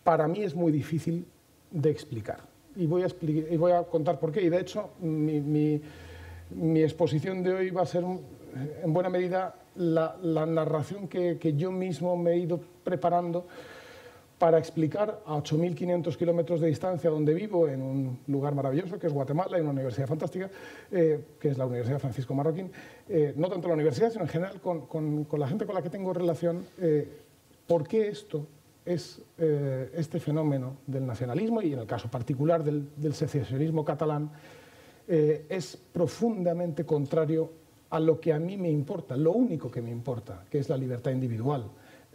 para mí es muy difícil de explicar. Y voy a contar por qué. Y de hecho, mi exposición de hoy va a ser, en buena medida, la narración que yo mismo me he ido preparando para explicar a 8.500 kilómetros de distancia donde vivo, en un lugar maravilloso que es Guatemala, en una universidad fantástica, que es la Universidad Francisco Marroquín, no tanto la universidad, sino en general con la gente con la que tengo relación, por qué esto es este fenómeno del nacionalismo, y en el caso particular del secesionismo catalán, es profundamente contrario a lo que a mí me importa, lo único que me importa, que es la libertad individual.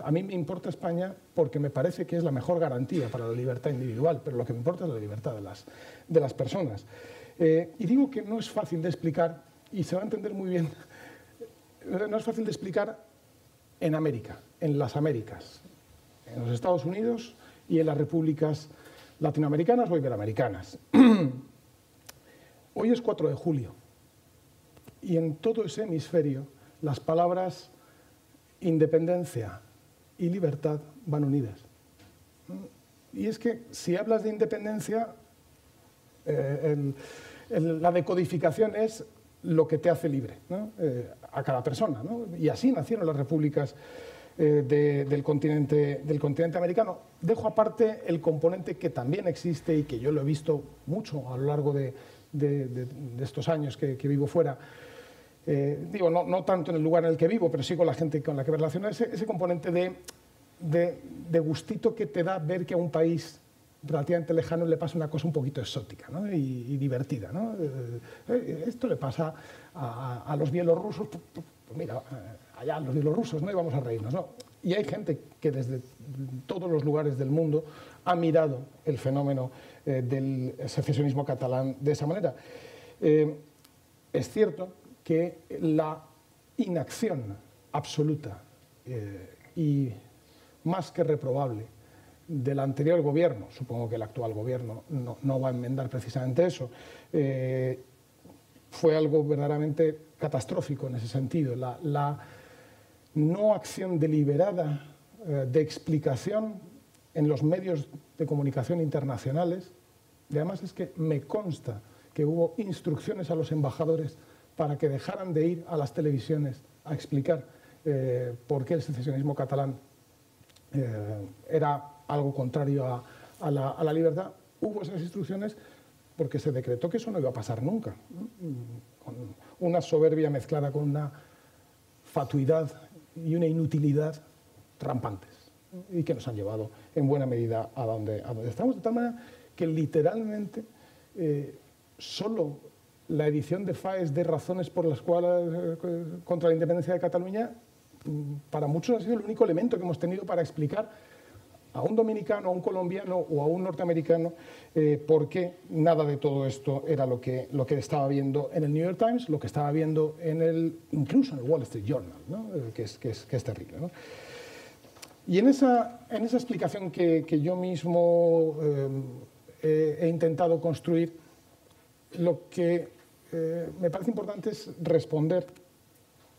A mí me importa España porque me parece que es la mejor garantía para la libertad individual, pero lo que me importa es la libertad de las personas. Y digo que no es fácil de explicar, y se va a entender muy bien, no es fácil de explicar en América, en las Américas, en los Estados Unidos y en las repúblicas latinoamericanas o iberoamericanas. Hoy es 4 de julio y en todo ese hemisferio las palabras independencia y libertad van unidas. Y es que si hablas de independencia, la decodificación es lo que te hace libre, ¿no? A cada persona, ¿no? Y así nacieron las repúblicas del continente americano. Dejo aparte el componente que también existe y que yo lo he visto mucho a lo largo de estos años que vivo fuera. Digo, no tanto en el lugar en el que vivo, pero sí con la gente con la que me relaciono, ese componente de gustito que te da ver que a un país relativamente lejano le pasa una cosa un poquito exótica, ¿no? y divertida, ¿no? Esto le pasa a los bielorrusos, pues mira, allá los bielorrusos, ¿no? Y vamos a reírnos, ¿no? Y hay gente que desde todos los lugares del mundo ha mirado el fenómeno del secesionismo catalán de esa manera. Es cierto que la inacción absoluta y más que reprobable del anterior gobierno, supongo que el actual gobierno no va a enmendar precisamente eso, fue algo verdaderamente catastrófico en ese sentido. La no acción deliberada de explicación en los medios de comunicación internacionales, y además es que me consta que hubo instrucciones a los embajadores para que dejaran de ir a las televisiones a explicar por qué el secesionismo catalán era algo contrario a la libertad. Hubo esas instrucciones porque se decretó que eso no iba a pasar nunca, con una soberbia mezclada con una fatuidad y una inutilidad rampantes, y que nos han llevado en buena medida a donde estamos, de tal manera que literalmente solo la edición de Faes de razones por las cuales contra la independencia de Cataluña, para muchos ha sido el único elemento que hemos tenido para explicar a un dominicano, a un colombiano o a un norteamericano por qué nada de todo esto era lo que estaba viendo en el New York Times, lo que estaba viendo incluso en el Wall Street Journal, ¿no? que es terrible, ¿no? Y en esa explicación que yo mismo he intentado construir, lo que me parece importante es responder,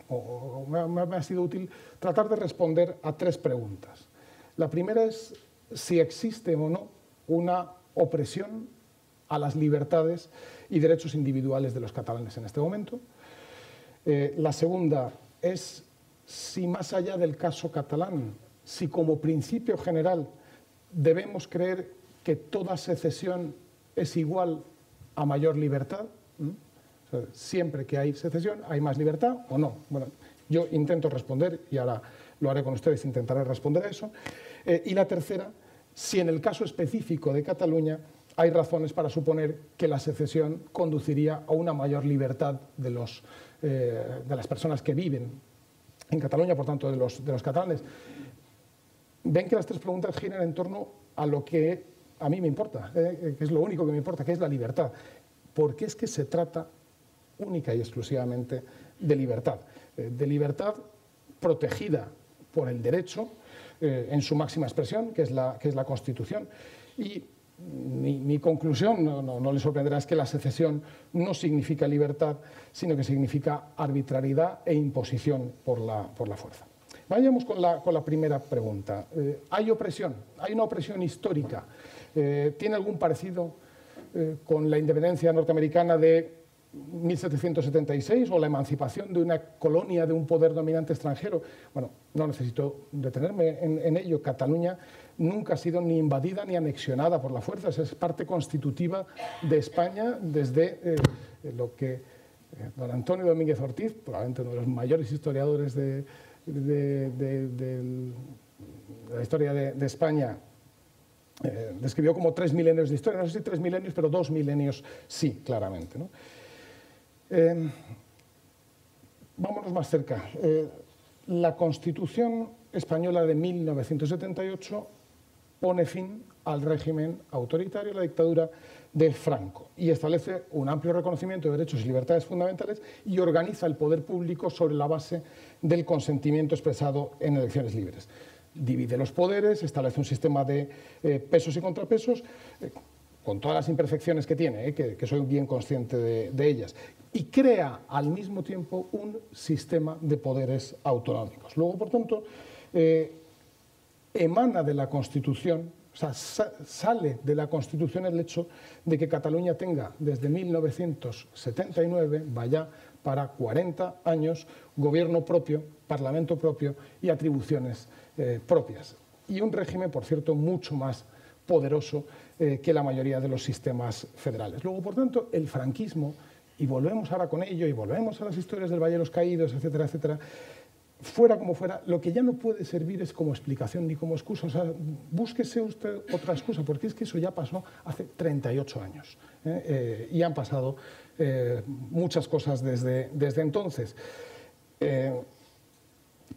o me ha sido útil tratar de responder a 3 preguntas. La primera es si existe o no una opresión a las libertades y derechos individuales de los catalanes en este momento. La segunda es si, más allá del caso catalán, si como principio general debemos creer que toda secesión es igual a mayor libertad. O sea, siempre que hay secesión, ¿hay más libertad o no? Bueno, yo intento responder, y ahora lo haré con ustedes, intentaré responder a eso. Y la tercera, si en el caso específico de Cataluña hay razones para suponer que la secesión conduciría a una mayor libertad de las personas que viven en Cataluña, por tanto, de los catalanes. Ven que las tres preguntas giran en torno a lo que a mí me importa, que es lo único que me importa, que es la libertad. Porque es que se trata única y exclusivamente de libertad protegida por el derecho en su máxima expresión, que es la Constitución. Y mi conclusión, no le sorprenderá, es que la secesión no significa libertad, sino que significa arbitrariedad e imposición por la fuerza. Vayamos con la primera pregunta. ¿Hay opresión? ¿Hay una opresión histórica? ¿Tiene algún parecido con la independencia norteamericana de 1776 o la emancipación de una colonia de un poder dominante extranjero? Bueno, no necesito detenerme en ello. Cataluña nunca ha sido ni invadida ni anexionada por la fuerza. Es parte constitutiva de España desde lo que don Antonio Domínguez Ortiz, probablemente uno de los mayores historiadores de la historia de España, describió como 3 milenios de historia. No sé si 3 milenios, pero 2 milenios sí, claramente, ¿no? Vámonos más cerca. La Constitución española de 1978 pone fin al régimen autoritario, la dictadura de Franco, y establece un amplio reconocimiento de derechos y libertades fundamentales y organiza el poder público sobre la base del consentimiento expresado en elecciones libres. Divide los poderes, establece un sistema de pesos y contrapesos, con todas las imperfecciones que tiene, que soy bien consciente de ellas, y crea al mismo tiempo un sistema de poderes autonómicos. Luego, por tanto, emana de la Constitución, o sea, sale de la Constitución el hecho de que Cataluña tenga desde 1979, vaya para 40 años, gobierno propio, parlamento propio y atribuciones propias. Y un régimen, por cierto, mucho más poderoso que la mayoría de los sistemas federales. Luego, por tanto, el franquismo, y volvemos ahora con ello, y volvemos a las historias del Valle de los Caídos, etcétera, etcétera, fuera como fuera, lo que ya no puede servir es como explicación ni como excusa. O sea, búsquese usted otra excusa, porque es que eso ya pasó hace 38 años. Y han pasado muchas cosas desde entonces.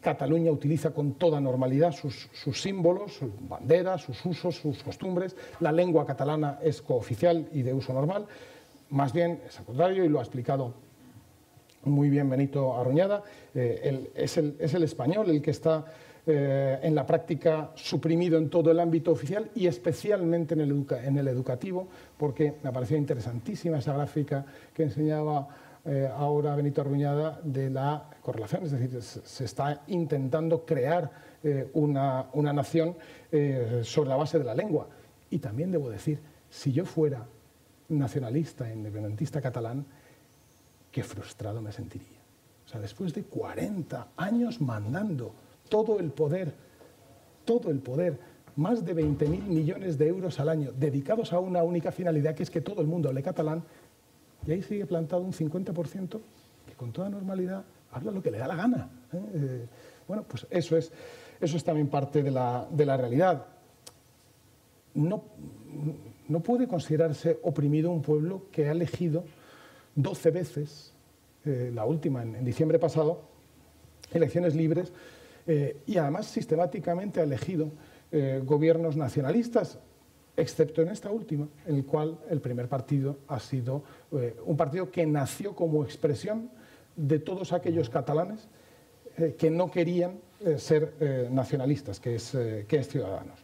Cataluña utiliza con toda normalidad sus símbolos, sus banderas, sus usos, sus costumbres. La lengua catalana es cooficial y de uso normal. Más bien es al contrario, y lo ha explicado muy bien Benito Arruñada. Es el español el que está en la práctica suprimido en todo el ámbito oficial y especialmente en el educativo, porque me pareció interesantísima esa gráfica que enseñaba ahora Benito Arruñada de la correlación. Es decir, se está intentando crear una nación sobre la base de la lengua. Y también debo decir, si yo fuera nacionalista, independentista catalán, qué frustrado me sentiría. O sea, después de 40 años mandando todo el poder, más de 20.000 millones de euros al año, dedicados a una única finalidad, que es que todo el mundo hable catalán, y ahí sigue plantado un 50% que con toda normalidad habla lo que le da la gana. Bueno, pues eso es también parte de la realidad. No puede considerarse oprimido un pueblo que ha elegido 12 veces, la última en diciembre pasado, elecciones libres, y además sistemáticamente ha elegido gobiernos nacionalistas, excepto en esta última, en el cual el primer partido ha sido un partido que nació como expresión de todos aquellos catalanes que no querían ser nacionalistas, que es Ciudadanos.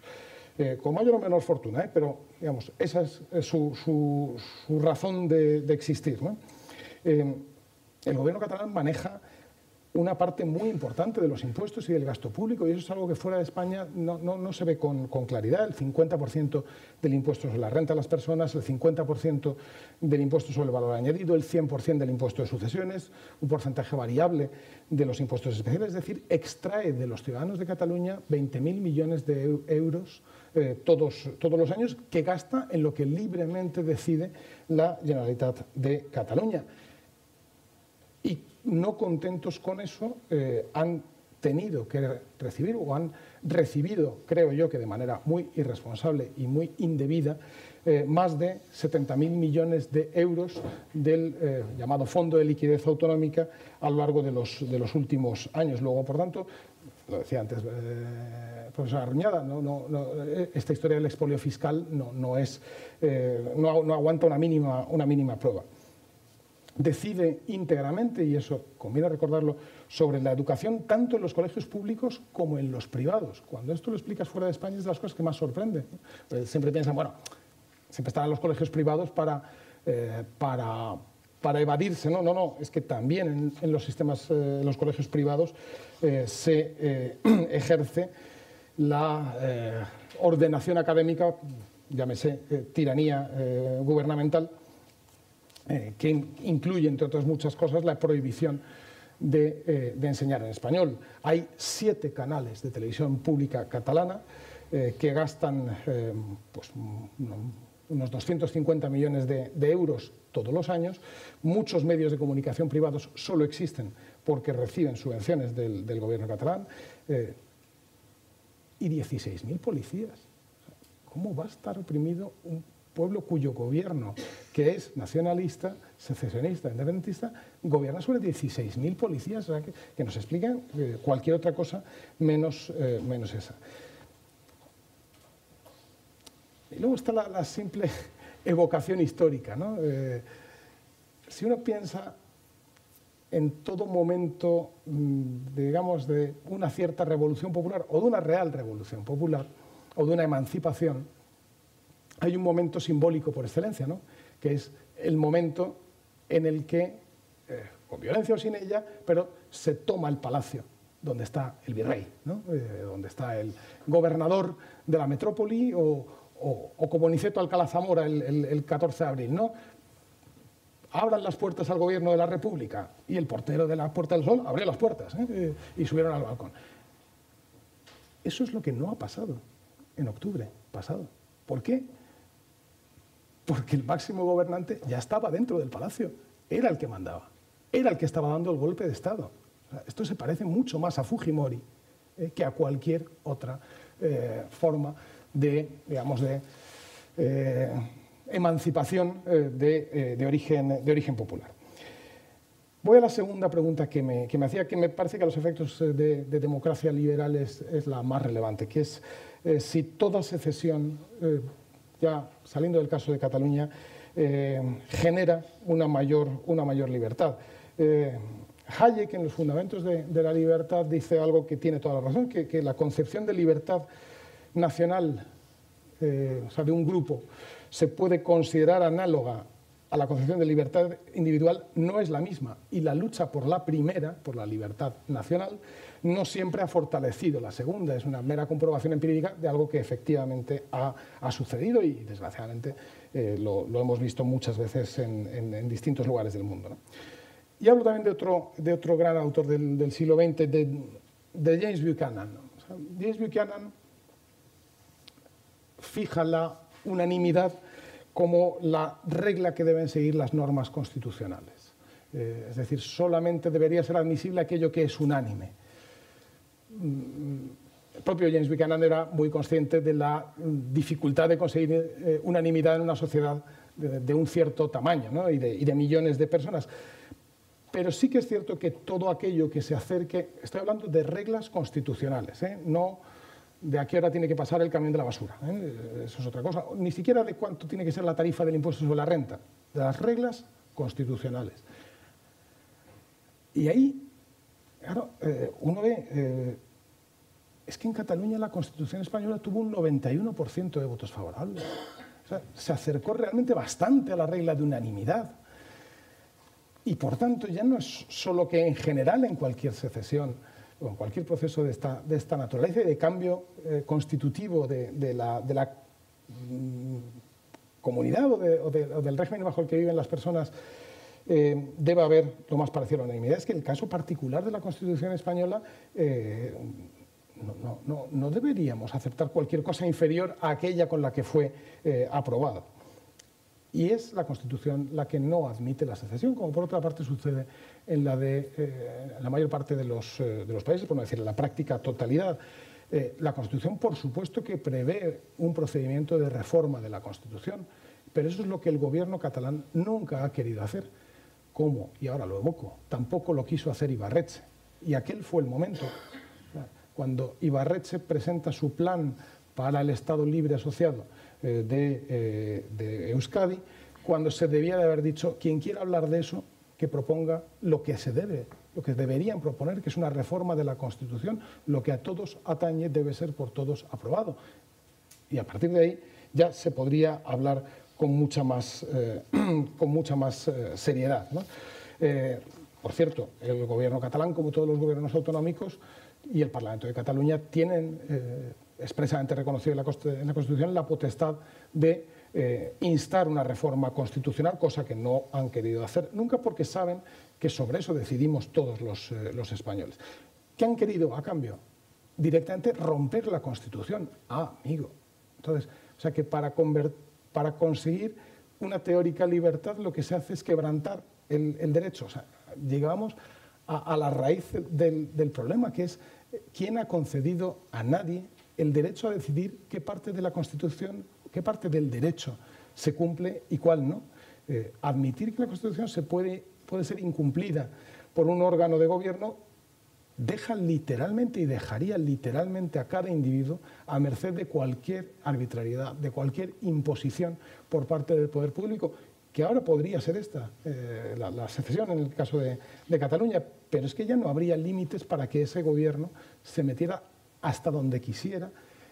Con mayor o menor fortuna, pero digamos, esa es su razón de existir, ¿no? El gobierno catalán maneja una parte muy importante de los impuestos y del gasto público, y eso es algo que fuera de España no se ve con claridad. El 50% del impuesto sobre la renta de las personas, el 50% del impuesto sobre el valor añadido, el 100% del impuesto de sucesiones, un porcentaje variable de los impuestos especiales. Es decir, extrae de los ciudadanos de Cataluña 20.000 millones de euros todos los años, que gasta en lo que libremente decide la Generalitat de Cataluña. Y no contentos con eso, han tenido que recibir, o han recibido, creo yo, que de manera muy irresponsable y muy indebida, más de 70.000 millones de euros del llamado Fondo de Liquidez Autonómica a lo largo de los últimos años. Luego, por tanto, lo decía antes profesora Arruñada, esta historia del expolio fiscal no aguanta una mínima prueba. Decide íntegramente, y eso conviene recordarlo, sobre la educación tanto en los colegios públicos como en los privados. Cuando esto lo explicas fuera de España es de las cosas que más sorprende. Siempre piensan, bueno, siempre están en los colegios privados para evadirse. No, es que también en los sistemas, en los colegios privados se ejerce la ordenación académica, llámese tiranía gubernamental, que incluye, entre otras muchas cosas, la prohibición de enseñar en español. Hay 7 canales de televisión pública catalana que gastan pues, unos 250 millones de euros todos los años. Muchos medios de comunicación privados solo existen porque reciben subvenciones del gobierno catalán. Y 16.000 policías. ¿Cómo va a estar oprimido un pueblo cuyo gobierno, que es nacionalista, secesionista, independentista, gobierna sobre 16.000 policías? O sea, que nos explican cualquier otra cosa menos esa. Y luego está la simple evocación histórica, ¿no? Si uno piensa en todo momento, digamos, de una cierta revolución popular o de una real revolución popular o de una emancipación, hay un momento simbólico por excelencia, ¿no? Que es el momento en el que, con violencia o sin ella, pero se toma el palacio donde está el virrey, ¿no? Donde está el gobernador de la metrópoli o como Niceto Alcalá Zamora el 14 de abril, ¿no? Abran las puertas al gobierno de la República, y el portero de la Puerta del Sol abrió las puertas y subieron al balcón. Eso es lo que no ha pasado en octubre pasado. ¿Por qué? Porque el máximo gobernante ya estaba dentro del palacio, era el que mandaba, era el que estaba dando el golpe de Estado. O sea, esto se parece mucho más a Fujimori que a cualquier otra forma de, digamos, de emancipación de origen popular. Voy a la segunda pregunta que me hacía, que me parece que a los efectos de democracia liberal es la más relevante, que es si toda secesión, ya saliendo del caso de Cataluña, genera una mayor libertad. Hayek, en los fundamentos de la libertad, dice algo que tiene toda la razón, que la concepción de libertad nacional, o sea, de un grupo, se puede considerar análoga a la concepción de libertad individual, no es la misma. Y la lucha por la primera, por la libertad nacional, no siempre ha fortalecido la segunda. Es una mera comprobación empírica de algo que efectivamente ha sucedido y, desgraciadamente, lo hemos visto muchas veces en distintos lugares del mundo, ¿no? Y hablo también de otro gran autor del siglo XX, de James Buchanan, ¿no? O sea, James Buchanan fija la unanimidad como la regla que deben seguir las normas constitucionales. Es decir, solamente debería ser admisible aquello que es unánime. El propio James Buchanan era muy consciente de la dificultad de conseguir unanimidad en una sociedad de un cierto tamaño, ¿no? y de millones de personas. Pero sí que es cierto que todo aquello que se acerque, estoy hablando de reglas constitucionales, no de a qué hora tiene que pasar el camión de la basura, eso es otra cosa, ni siquiera de cuánto tiene que ser la tarifa del impuesto sobre la renta, de las reglas constitucionales. Y ahí, claro, uno ve, es que en Cataluña la Constitución española tuvo un 91% de votos favorables. O sea, se acercó realmente bastante a la regla de unanimidad. Y por tanto ya no es solo que en general en cualquier secesión o en cualquier proceso de esta naturaleza y de cambio constitutivo de la comunidad o del régimen bajo el que viven las personas debe haber lo más parecido a la unanimidad. Es que el caso particular de la Constitución española no deberíamos aceptar cualquier cosa inferior a aquella con la que fue aprobada. Y es la Constitución la que no admite la secesión, como por otra parte sucede en la mayor parte de los países, por no decir en la práctica totalidad. La Constitución, por supuesto, que prevé un procedimiento de reforma de la Constitución, pero eso es lo que el gobierno catalán nunca ha querido hacer. ¿Cómo? Y ahora lo evoco. Tampoco lo quiso hacer Ibarretxe. Y aquel fue el momento. Cuando Ibarretxe presenta su plan para el Estado libre asociado de Euskadi, cuando se debía de haber dicho, quien quiera hablar de eso, que proponga lo que se debe, lo que deberían proponer, que es una reforma de la Constitución, lo que a todos atañe debe ser por todos aprobado. Y a partir de ahí ya se podría hablar con mucha más seriedad, ¿no? Por cierto, el gobierno catalán, como todos los gobiernos autonómicos, y el Parlamento de Cataluña tienen expresamente reconocido en la Constitución la potestad de instar una reforma constitucional, cosa que no han querido hacer nunca porque saben que sobre eso decidimos todos los españoles. ¿Qué han querido a cambio? Directamente romper la Constitución. Ah, amigo. Entonces, o sea que para conseguir una teórica libertad lo que se hace es quebrantar el derecho. O sea, llegamos a la raíz del problema, que es quién ha concedido a nadie el derecho a decidir qué parte de la Constitución, qué parte del derecho se cumple y cuál no. Admitir que la Constitución puede ser incumplida por un órgano de gobierno deja literalmente y dejaría literalmente a cada individuo a merced de cualquier arbitrariedad, de cualquier imposición por parte del poder público, que ahora podría ser esta, la secesión en el caso de Cataluña, pero es que ya no habría límites para que ese gobierno se metiera hasta donde quisiera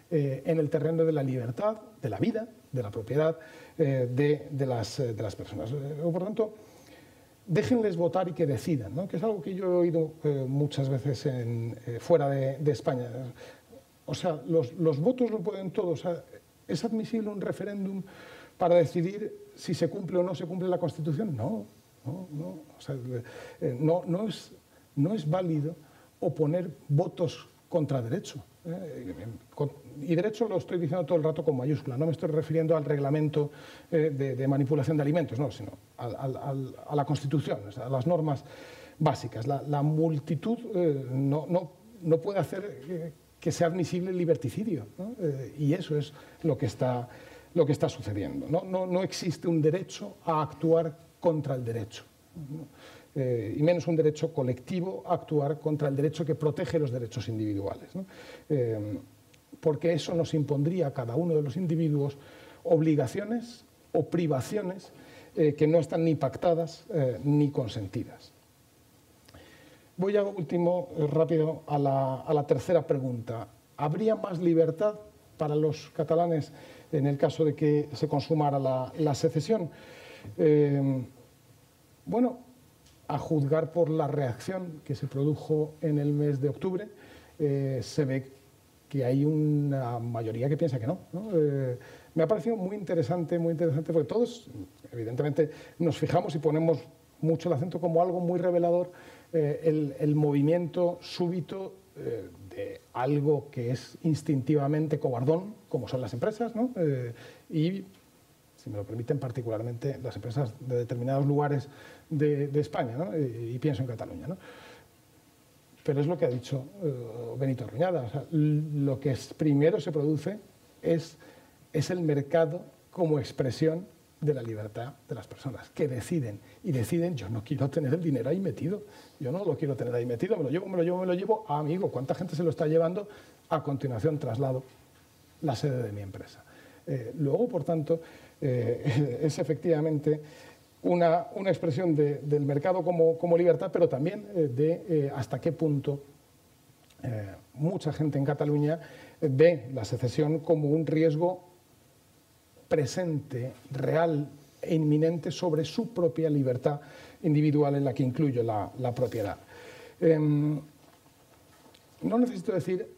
en el terreno de la libertad, de la vida, de la propiedad de las personas. Por lo tanto, déjenles votar y que decidan, ¿no? Que es algo que yo he oído muchas veces fuera de España. O sea, los votos lo pueden todos. O sea, ¿es admisible un referéndum para decidir si se cumple o no se cumple la Constitución? No. O sea, no es válido oponer votos contra derecho. Y derecho lo estoy diciendo todo el rato con mayúscula, no me estoy refiriendo al reglamento de manipulación de alimentos, no, sino a la Constitución, o sea, a las normas básicas. La multitud no puede hacer que sea admisible el liberticidio, ¿no? Y eso es lo que está sucediendo. No existe un derecho a actuar contra el derecho, ¿no? Y menos un derecho colectivo a actuar contra el derecho que protege los derechos individuales, ¿no? Porque eso nos impondría a cada uno de los individuos obligaciones o privaciones que no están ni pactadas ni consentidas. Voy a último, rápido, a la tercera pregunta. ¿Habría más libertad para los catalanes en el caso de que se consumara la secesión? Bueno, a juzgar por la reacción que se produjo en el mes de octubre, se ve que hay una mayoría que piensa que no, ¿no? Me ha parecido muy interesante, porque todos, evidentemente, nos fijamos y ponemos mucho el acento como algo muy revelador, el movimiento súbito de algo que es instintivamente cobardón, como son las empresas, ¿no? Y, si me lo permiten, particularmente las empresas de determinados lugares de España, ¿no? Y pienso en Cataluña, ¿no? Pero es lo que ha dicho Benito Arruñada. O sea, lo que primero se produce es el mercado como expresión de la libertad de las personas, que deciden. Y deciden, yo no quiero tener el dinero ahí metido. Yo no lo quiero tener ahí metido, me lo llevo. Ah, amigo, ¿cuánta gente se lo está llevando? A continuación traslado la sede de mi empresa. Luego, por tanto, es efectivamente una expresión del mercado como libertad, pero también de hasta qué punto mucha gente en Cataluña ve la secesión como un riesgo presente, real e inminente sobre su propia libertad individual, en la que incluyo la propiedad. No necesito decir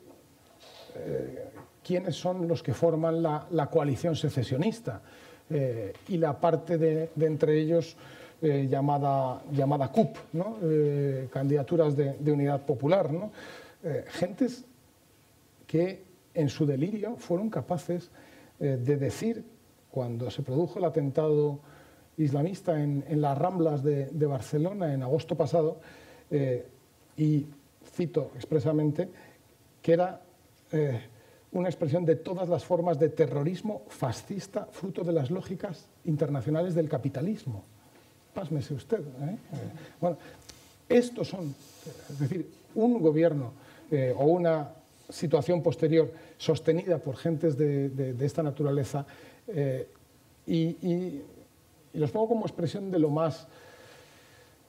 quiénes son los que forman la coalición secesionista y la parte de entre ellos llamada CUP, ¿no? Candidaturas de Unidad Popular, ¿no? Gentes que en su delirio fueron capaces de decir, cuando se produjo el atentado islamista en las Ramblas de Barcelona en agosto pasado, y cito expresamente, que era una expresión de todas las formas de terrorismo fascista, fruto de las lógicas internacionales del capitalismo. Pásmese usted. Bueno, estos son, es decir, un gobierno o una situación posterior sostenida por gentes de esta naturaleza y los pongo como expresión de lo más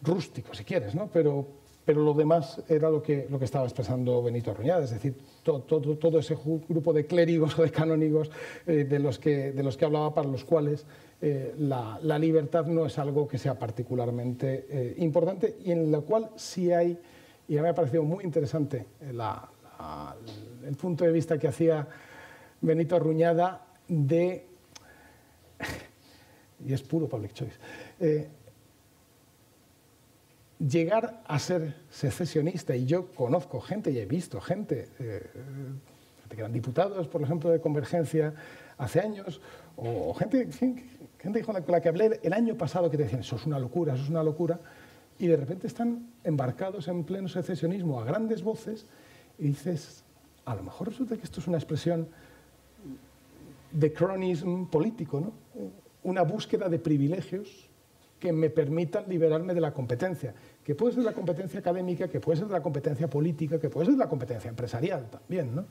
rústico, si quieres, ¿no? Pero lo demás era lo que estaba expresando Benito Arruñada, es decir, todo ese grupo de clérigos o de canónigos de los que hablaba, para los cuales la libertad no es algo que sea particularmente importante, y en la cual sí hay, y a mí me ha parecido muy interesante el punto de vista que hacía Benito Arruñada de, y es puro public choice, llegar a ser secesionista. Y yo conozco gente y he visto gente que eran diputados, por ejemplo, de Convergencia hace años, o gente con la que hablé el año pasado, que te decían, eso es una locura, y de repente están embarcados en pleno secesionismo a grandes voces, y dices, a lo mejor resulta que esto es una expresión de cronismo político, ¿no? Una búsqueda de privilegios que me permitan liberarme de la competencia, que puede ser la competencia académica, que puede ser la competencia política, que puede ser la competencia empresarial también, ¿no?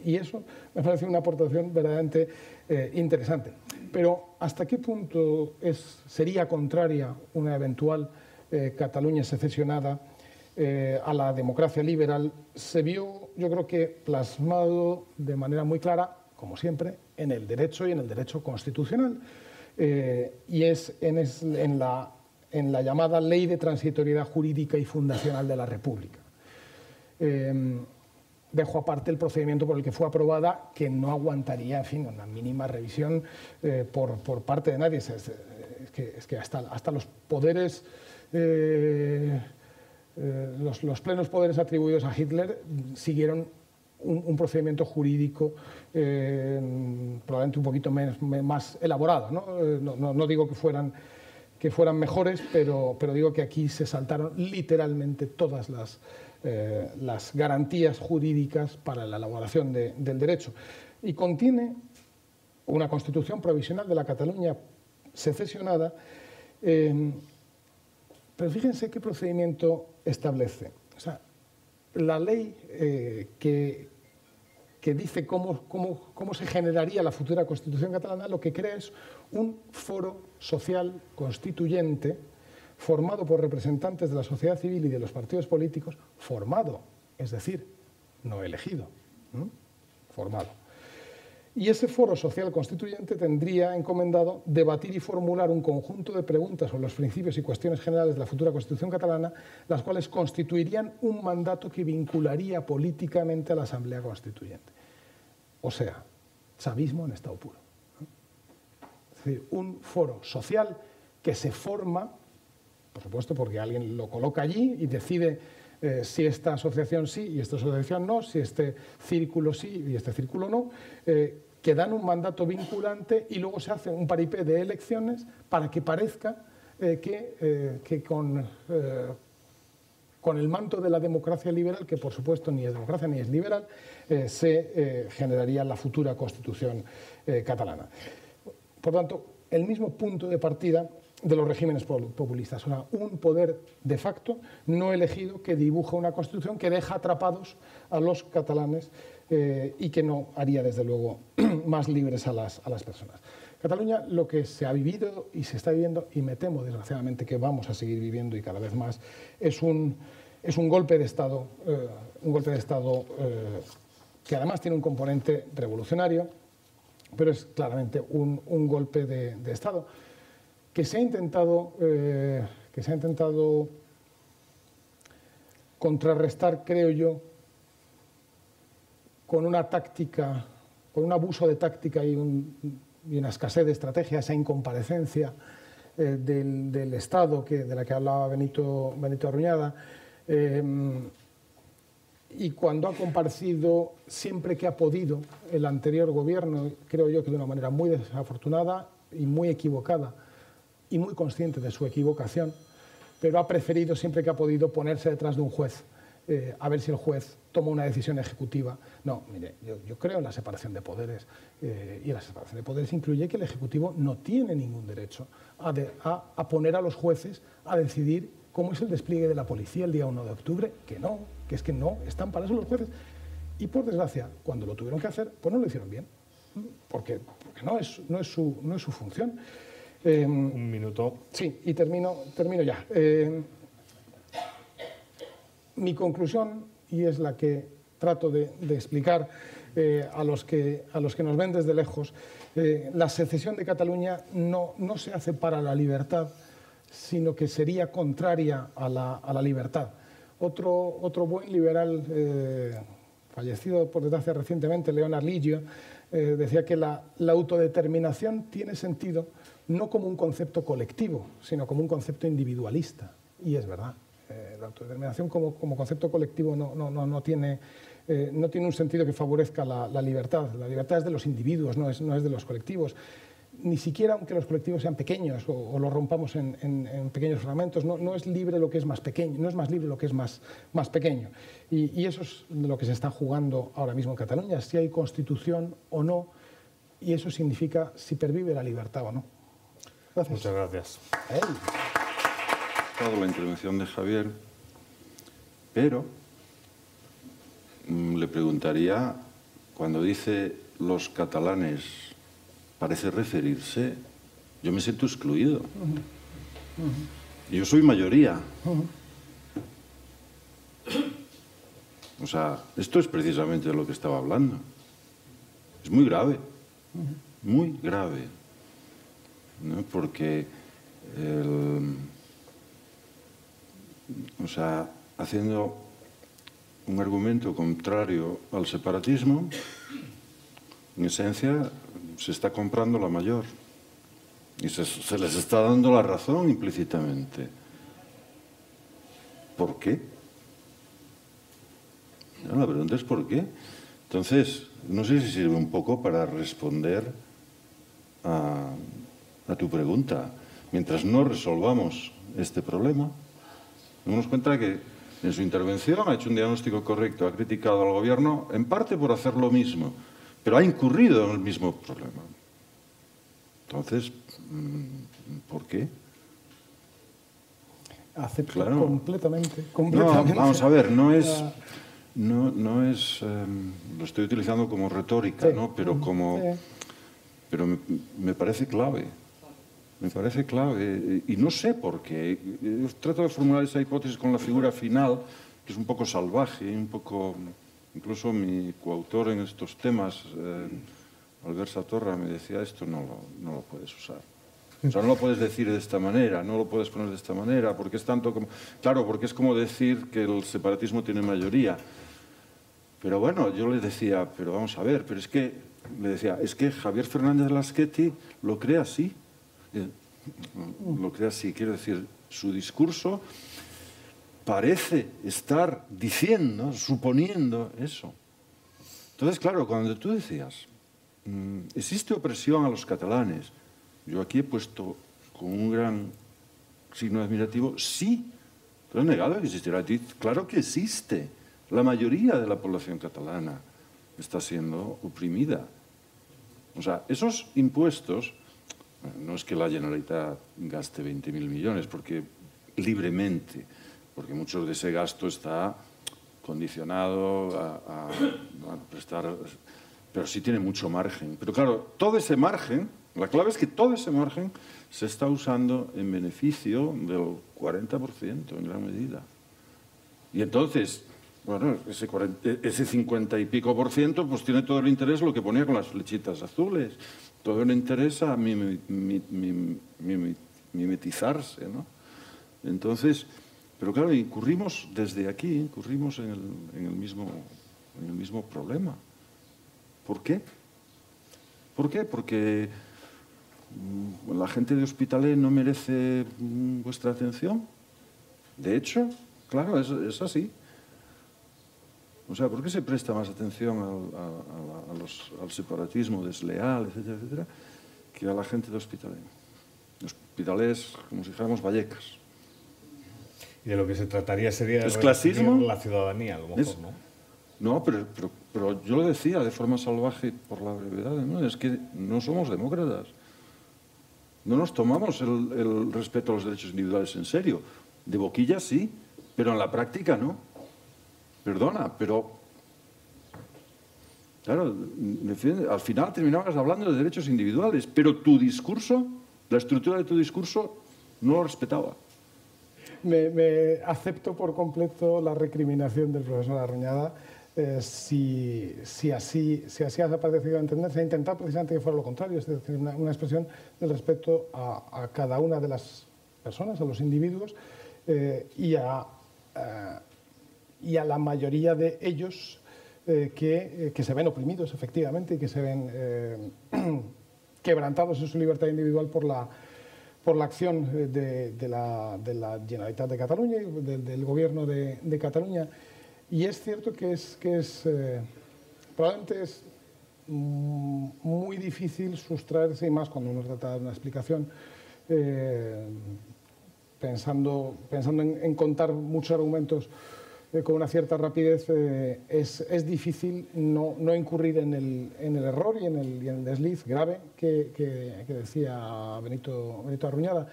Y eso me parece una aportación verdaderamente interesante. Pero ¿hasta qué punto sería contraria una eventual Cataluña secesionada a la democracia liberal? Se vio, yo creo que plasmado de manera muy clara, como siempre, en el derecho y en el derecho constitucional. Y es en la llamada Ley de Transitoriedad Jurídica y Fundacional de la República. Dejo aparte el procedimiento por el que fue aprobada, que no aguantaría, en fin, una mínima revisión por parte de nadie. Es que hasta los poderes, los plenos poderes atribuidos a Hitler siguieron un procedimiento jurídico probablemente un poquito más elaborado, ¿no? No digo que fueran mejores, pero digo que aquí se saltaron literalmente todas las garantías jurídicas para la elaboración del derecho. Y contiene una constitución provisional de la Cataluña secesionada, pero fíjense qué procedimiento establece. O sea, la ley que dice cómo se generaría la futura Constitución catalana, lo que crea es un foro social constituyente formado por representantes de la sociedad civil y de los partidos políticos, formado, es decir, no elegido, formado. Y ese foro social constituyente tendría encomendado debatir y formular un conjunto de preguntas sobre los principios y cuestiones generales de la futura Constitución catalana, las cuales constituirían un mandato que vincularía políticamente a la Asamblea Constituyente. O sea, chavismo en estado puro. Es decir, un foro social que se forma, por supuesto, porque alguien lo coloca allí y decide si esta asociación sí y esta asociación no, si este círculo sí y este círculo no, que dan un mandato vinculante, y luego se hace un paripé de elecciones para que parezca que con el manto de la democracia liberal, que por supuesto ni es democracia ni es liberal, se generaría la futura Constitución catalana. Por tanto, el mismo punto de partida de los regímenes populistas, o sea, un poder de facto no elegido que dibuja una Constitución que deja atrapados a los catalanes y que no haría, desde luego, más libres a las personas. Cataluña, lo que se ha vivido y se está viviendo, y me temo desgraciadamente que vamos a seguir viviendo y cada vez más, es un golpe de Estado, que además tiene un componente revolucionario, pero es claramente un golpe de Estado que se ha intentado contrarrestar, creo yo, con una táctica, con un abuso de táctica y una escasez de estrategia, esa incomparecencia del Estado de la que hablaba Benito Arruñada, y cuando ha comparecido siempre que ha podido el anterior gobierno, creo yo que de una manera muy desafortunada y muy equivocada y muy consciente de su equivocación, pero ha preferido siempre que ha podido ponerse detrás de un juez a ver si el juez toma una decisión ejecutiva. No, mire, yo creo en la separación de poderes, y la separación de poderes incluye que el Ejecutivo no tiene ningún derecho a poner a los jueces a decidir cómo es el despliegue de la policía el día 1 de octubre, que es que no, están para eso los jueces. Y por desgracia, cuando lo tuvieron que hacer, pues no lo hicieron bien, porque no es su función. Un minuto. Sí, y termino ya. Mi conclusión, y es la que trato de explicar a los que nos ven desde lejos, la secesión de Cataluña no se hace para la libertad, sino que sería contraria a la libertad. Otro buen liberal, fallecido por desgracia recientemente, Leonard Liggio, decía que la autodeterminación tiene sentido no como un concepto colectivo, sino como un concepto individualista. Y es verdad. La autodeterminación como concepto colectivo no tiene un sentido que favorezca la libertad. La libertad es de los individuos, no es de los colectivos. Ni siquiera aunque los colectivos sean pequeños o los rompamos en pequeños fragmentos, no es libre lo que es más pequeño, no es más libre lo que es más pequeño. Y eso es lo que se está jugando ahora mismo en Cataluña, si hay constitución o no, y eso significa si pervive la libertad o no. Gracias. Muchas gracias. La intervención de Javier, pero le preguntaría, cuando dice los catalanes, parece referirse, yo me siento excluido. Yo soy mayoría. O sea, esto es precisamente de lo que estaba hablando. Es muy grave, muy grave, ¿no? Porque haciendo un argumento contrario al separatismo, en esencia se está comprando la mayor y se les está dando la razón implícitamente. ¿Por qué? La pregunta es ¿por qué? Entonces, no sé si sirve un poco para responder a tu pregunta. Mientras no resolvamos este problema, damos cuenta que en su intervención ha hecho un diagnóstico correcto, ha criticado al gobierno en parte por hacer lo mismo, pero ha incurrido en el mismo problema. Entonces, ¿por qué? Acepto claro. completamente. No, vamos a ver, no es lo estoy utilizando como retórica, sí, ¿no? Pero pero me parece clave. Me parece clave, y no sé por qué. Yo trato de formular esa hipótesis con la figura final, que es un poco salvaje, un poco... Incluso mi coautor en estos temas, Albert Satorra, me decía, esto no lo puedes usar. O sea, no lo puedes decir de esta manera, no lo puedes poner de esta manera, porque es tanto como... Claro, porque es como decir que el separatismo tiene mayoría. Pero bueno, yo le decía, pero vamos a ver, pero es que... Le decía, es que Javier Fernández Lasqueti lo cree así. Lo cree así, quiero decir, su discurso parece estar diciendo, suponiendo eso. Entonces, claro, cuando tú decías, existe opresión a los catalanes, yo aquí he puesto con un gran signo admirativo, sí, pero he negado que existiera. Claro que existe. La mayoría de la población catalana está siendo oprimida. O sea, esos impuestos... No es que la Generalitat gaste 20.000 millones, porque libremente, porque mucho de ese gasto está condicionado a prestar, pero sí tiene mucho margen. Pero claro, todo ese margen, la clave es que todo ese margen se está usando en beneficio del 40% en gran medida. Y entonces, bueno, ese 50 y pico por ciento, pues tiene todo el interés lo que ponía con las flechitas azules. Todo le interesa mimetizarse, ¿no? Entonces, pero claro, incurrimos desde aquí, incurrimos en el mismo problema. ¿Por qué? ¿Por qué? Porque la gente de Hospitalet no merece vuestra atención. De hecho, claro, es así. O sea, ¿por qué se presta más atención al separatismo desleal, etcétera, etcétera, que a la gente de Hospitalet? Hospitalet es como si dijéramos Vallecas. Y de lo que se trataría sería de ¿Es clasismo? la ciudadanía, a lo mejor, ¿no? No, pero yo lo decía de forma salvaje por la brevedad, ¿no? Es que no somos demócratas. No nos tomamos el respeto a los derechos individuales en serio. De boquilla sí, pero en la práctica no. Perdona, pero... Claro, al final terminabas hablando de derechos individuales, pero tu discurso, la estructura de tu discurso, no lo respetaba. Me acepto por completo la recriminación del profesor Arruñada. Si así ha parecido entender, se ha intentado precisamente que fuera lo contrario, es decir, una expresión del respeto a cada una de las personas, a los individuos, y a la mayoría de ellos que se ven oprimidos, efectivamente, y que se ven quebrantados en su libertad individual por la acción de la Generalitat de Cataluña y del gobierno de Cataluña. Y es cierto que probablemente es muy difícil sustraerse, y más cuando uno trata de dar una explicación, pensando en contar muchos argumentos con una cierta rapidez, es difícil no incurrir en el error y en el desliz grave que decía Benito Arruñada.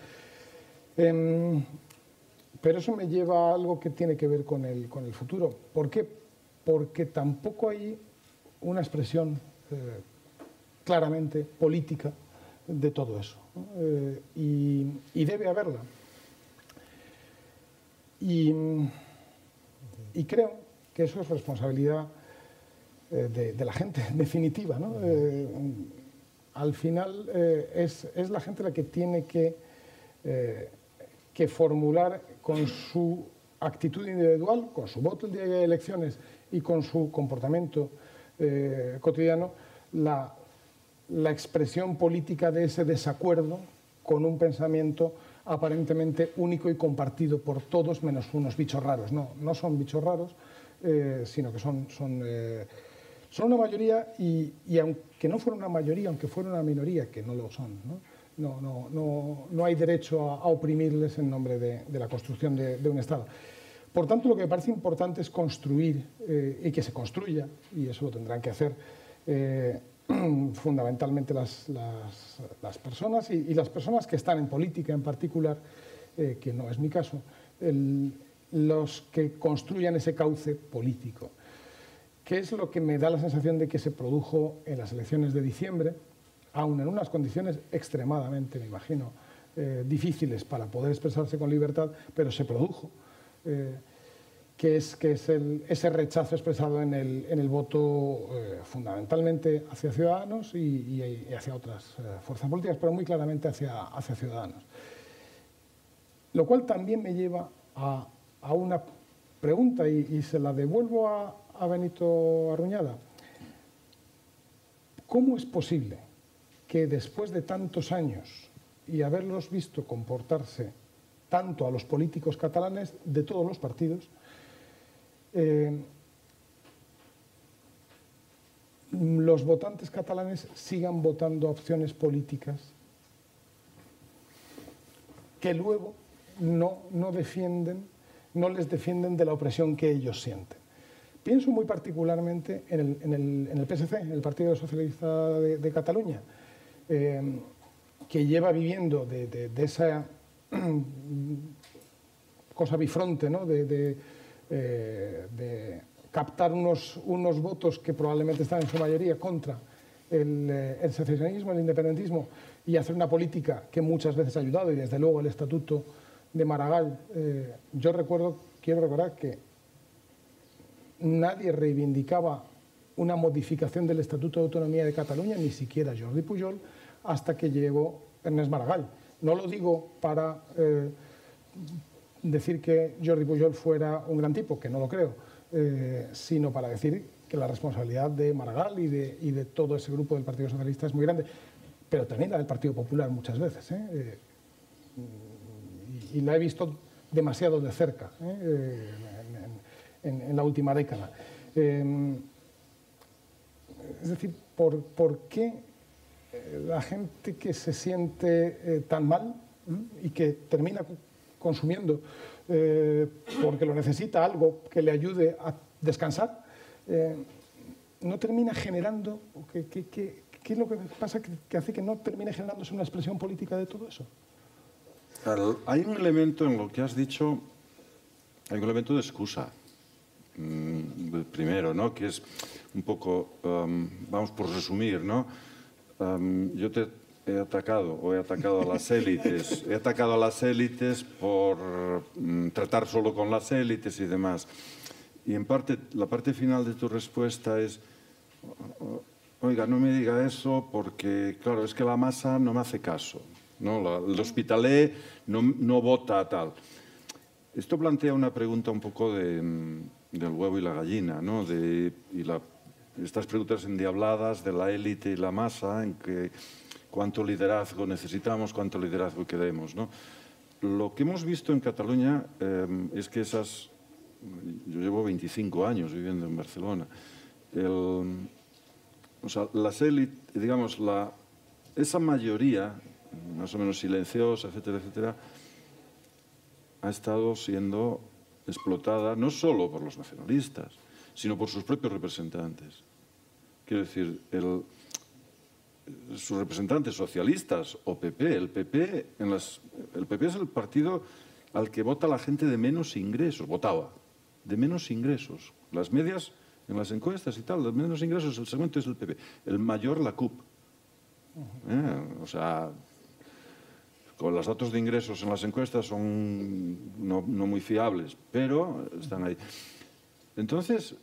Pero eso me lleva a algo que tiene que ver con el futuro. ¿Por qué? Porque tampoco hay una expresión claramente política de todo eso, ¿no? Y debe haberla. Y creo que eso es responsabilidad de la gente, en definitiva, ¿no? Al final es la gente la que tiene que formular con su actitud individual, con su voto el día de elecciones y con su comportamiento cotidiano, la expresión política de ese desacuerdo con un pensamiento aparentemente único y compartido por todos menos unos bichos raros. No son bichos raros, sino que son una mayoría y aunque no fuera una mayoría, aunque fuera una minoría, que no lo son, no hay derecho a oprimirles en nombre de la construcción de un Estado. Por tanto, lo que me parece importante es construir y que se construya, y eso lo tendrán que hacer fundamentalmente las personas y las personas que están en política en particular, que no es mi caso, los que construyan ese cauce político, que es lo que me da la sensación de que se produjo en las elecciones de diciembre, aun en unas condiciones extremadamente, me imagino, difíciles para poder expresarse con libertad, pero se produjo, que es ese rechazo expresado en el voto fundamentalmente hacia Ciudadanos y hacia otras fuerzas políticas, pero muy claramente hacia Ciudadanos. Lo cual también me lleva a una pregunta, y se la devuelvo a Benito Arruñada. ¿Cómo es posible que después de tantos años y haberlos visto comportarse tanto a los políticos catalanes de todos los partidos, los votantes catalanes sigan votando opciones políticas que luego no les defienden de la opresión que ellos sienten? Pienso muy particularmente en el PSC, el Partido Socialista de Cataluña, que lleva viviendo de esa cosa bifronte, ¿no? de captar unos votos que probablemente están en su mayoría contra el secesionismo, el independentismo, y hacer una política que muchas veces ha ayudado, y desde luego el Estatuto de Maragall. Quiero recordar que nadie reivindicaba una modificación del Estatuto de Autonomía de Cataluña, ni siquiera Jordi Pujol, hasta que llegó Ernest Maragall. No lo digo para decir que Jordi Pujol fuera un gran tipo, que no lo creo, sino para decir que la responsabilidad de Maragall y de todo ese grupo del Partido Socialista es muy grande, pero también la del Partido Popular muchas veces, y la he visto demasiado de cerca en la última década. Es decir, ¿por qué la gente que se siente tan mal y que termina consumiendo porque lo necesita, algo que le ayude a descansar, no termina generando, ¿qué es lo que pasa que hace que no termine generándose una expresión política de todo eso? Hay un elemento en lo que has dicho, hay un elemento de excusa. Primero, ¿no? Que es un poco, vamos por resumir, ¿no? Yo te he atacado a las élites, he atacado a las élites por tratar solo con las élites y demás. Y en parte, la parte final de tu respuesta es, oiga, no me diga eso porque, claro, es que la masa no me hace caso, ¿no? El Hospitalet no vota tal. Esto plantea una pregunta un poco del huevo y la gallina, ¿no? Estas preguntas endiabladas de la élite y la masa, en que cuánto liderazgo necesitamos, cuánto liderazgo queremos, ¿no? Lo que hemos visto en Cataluña es que yo llevo 25 años viviendo en Barcelona. O sea, las élites, digamos, esa mayoría, más o menos silenciosa, etcétera, etcétera, ha estado siendo explotada no solo por los nacionalistas, sino por sus propios representantes. Quiero decir, sus representantes socialistas o PP. El PP es el partido al que vota la gente de menos ingresos, votaba, de menos ingresos. Las medias en las encuestas y tal, de menos ingresos, el segundo es el PP. El mayor, la CUP. O sea, con los datos de ingresos en las encuestas son no muy fiables, pero están ahí. Entonces,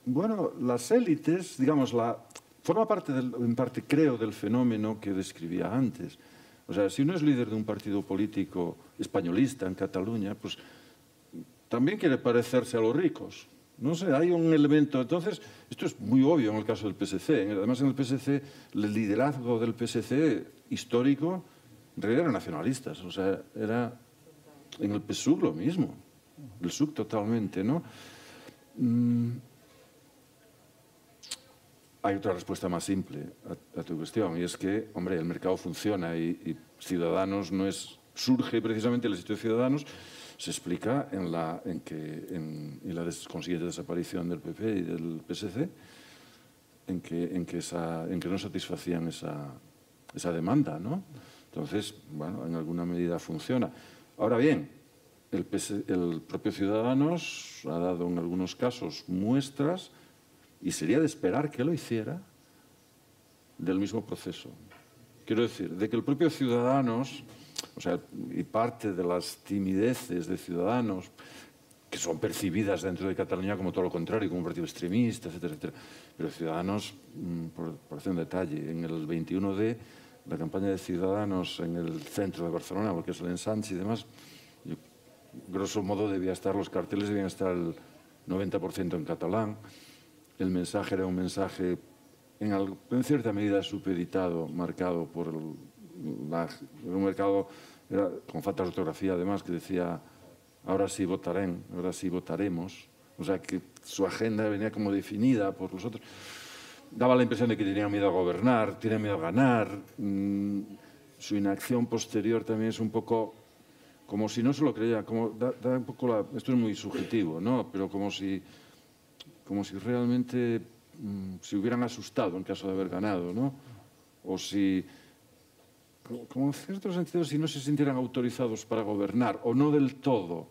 bueno, las élites, digamos, forma parte, en parte, creo, del fenómeno que describía antes. O sea, si uno es líder de un partido político españolista en Cataluña, pues también quiere parecerse a los ricos. No sé, hay un elemento. Entonces, esto es muy obvio en el caso del PSC. Además, en el PSC, el liderazgo del PSC histórico, en realidad eran nacionalistas. O sea, era en el PSUV lo mismo. El PSUV totalmente, ¿no? Hay otra respuesta más simple a tu cuestión, y es que, hombre, el mercado funciona y Ciudadanos surge precisamente el sitio de Ciudadanos, se explica en la consiguiente desaparición del PP y del PSC, en que no satisfacían esa demanda, ¿no? Entonces, bueno, en alguna medida funciona. Ahora bien, el propio Ciudadanos ha dado en algunos casos muestras, y sería de esperar que lo hiciera, del mismo proceso. Quiero decir, de que el propio Ciudadanos, o sea, y parte de las timideces de Ciudadanos, que son percibidas dentro de Cataluña como todo lo contrario, como un partido extremista, etcétera, etcétera. Pero Ciudadanos, por hacer un detalle, en el 21D, la campaña de Ciudadanos en el centro de Barcelona, lo que es el ensanche y demás, grosso modo los carteles debían estar el 90% en catalán. El mensaje era un mensaje en cierta medida supeditado, marcado por un mercado con falta de ortografía, además, que decía ahora sí votarán, ahora sí votaremos. O sea, que su agenda venía como definida por los otros. Daba la impresión de que tenían miedo a gobernar, tienen miedo a ganar. Su inacción posterior también es un poco como si no se lo creía. Da un poco esto es muy subjetivo, ¿no? Pero como si realmente se hubieran asustado en caso de haber ganado, ¿no? O como en cierto sentido, si no se sintieran autorizados para gobernar, o no del todo,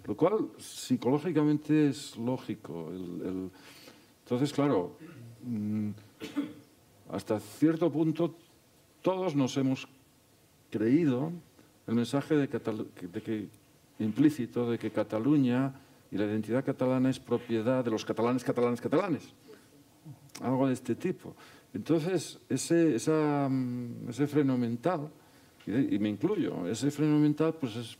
lo cual psicológicamente es lógico. Entonces, claro, hasta cierto punto todos nos hemos creído el mensaje implícito de que Cataluña y la identidad catalana es propiedad de los catalanes. Algo de este tipo. Entonces, ese freno mental, y me incluyo, ese freno mental pues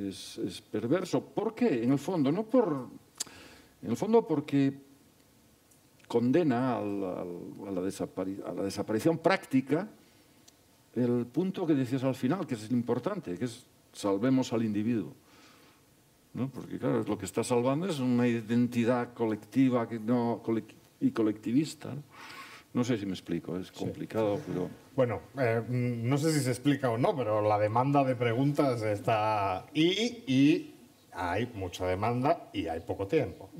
es perverso. ¿Por qué? En el fondo, porque condena a la desaparición práctica el punto que decías al final, que es importante, que es salvemos al individuo. ¿No? Porque, claro, lo que está salvando es una identidad colectiva y colectivista, ¿no? No sé si me explico, es complicado, pero... Bueno, no sé si se explica o no, pero la demanda de preguntas está... Y hay mucha demanda y hay poco tiempo.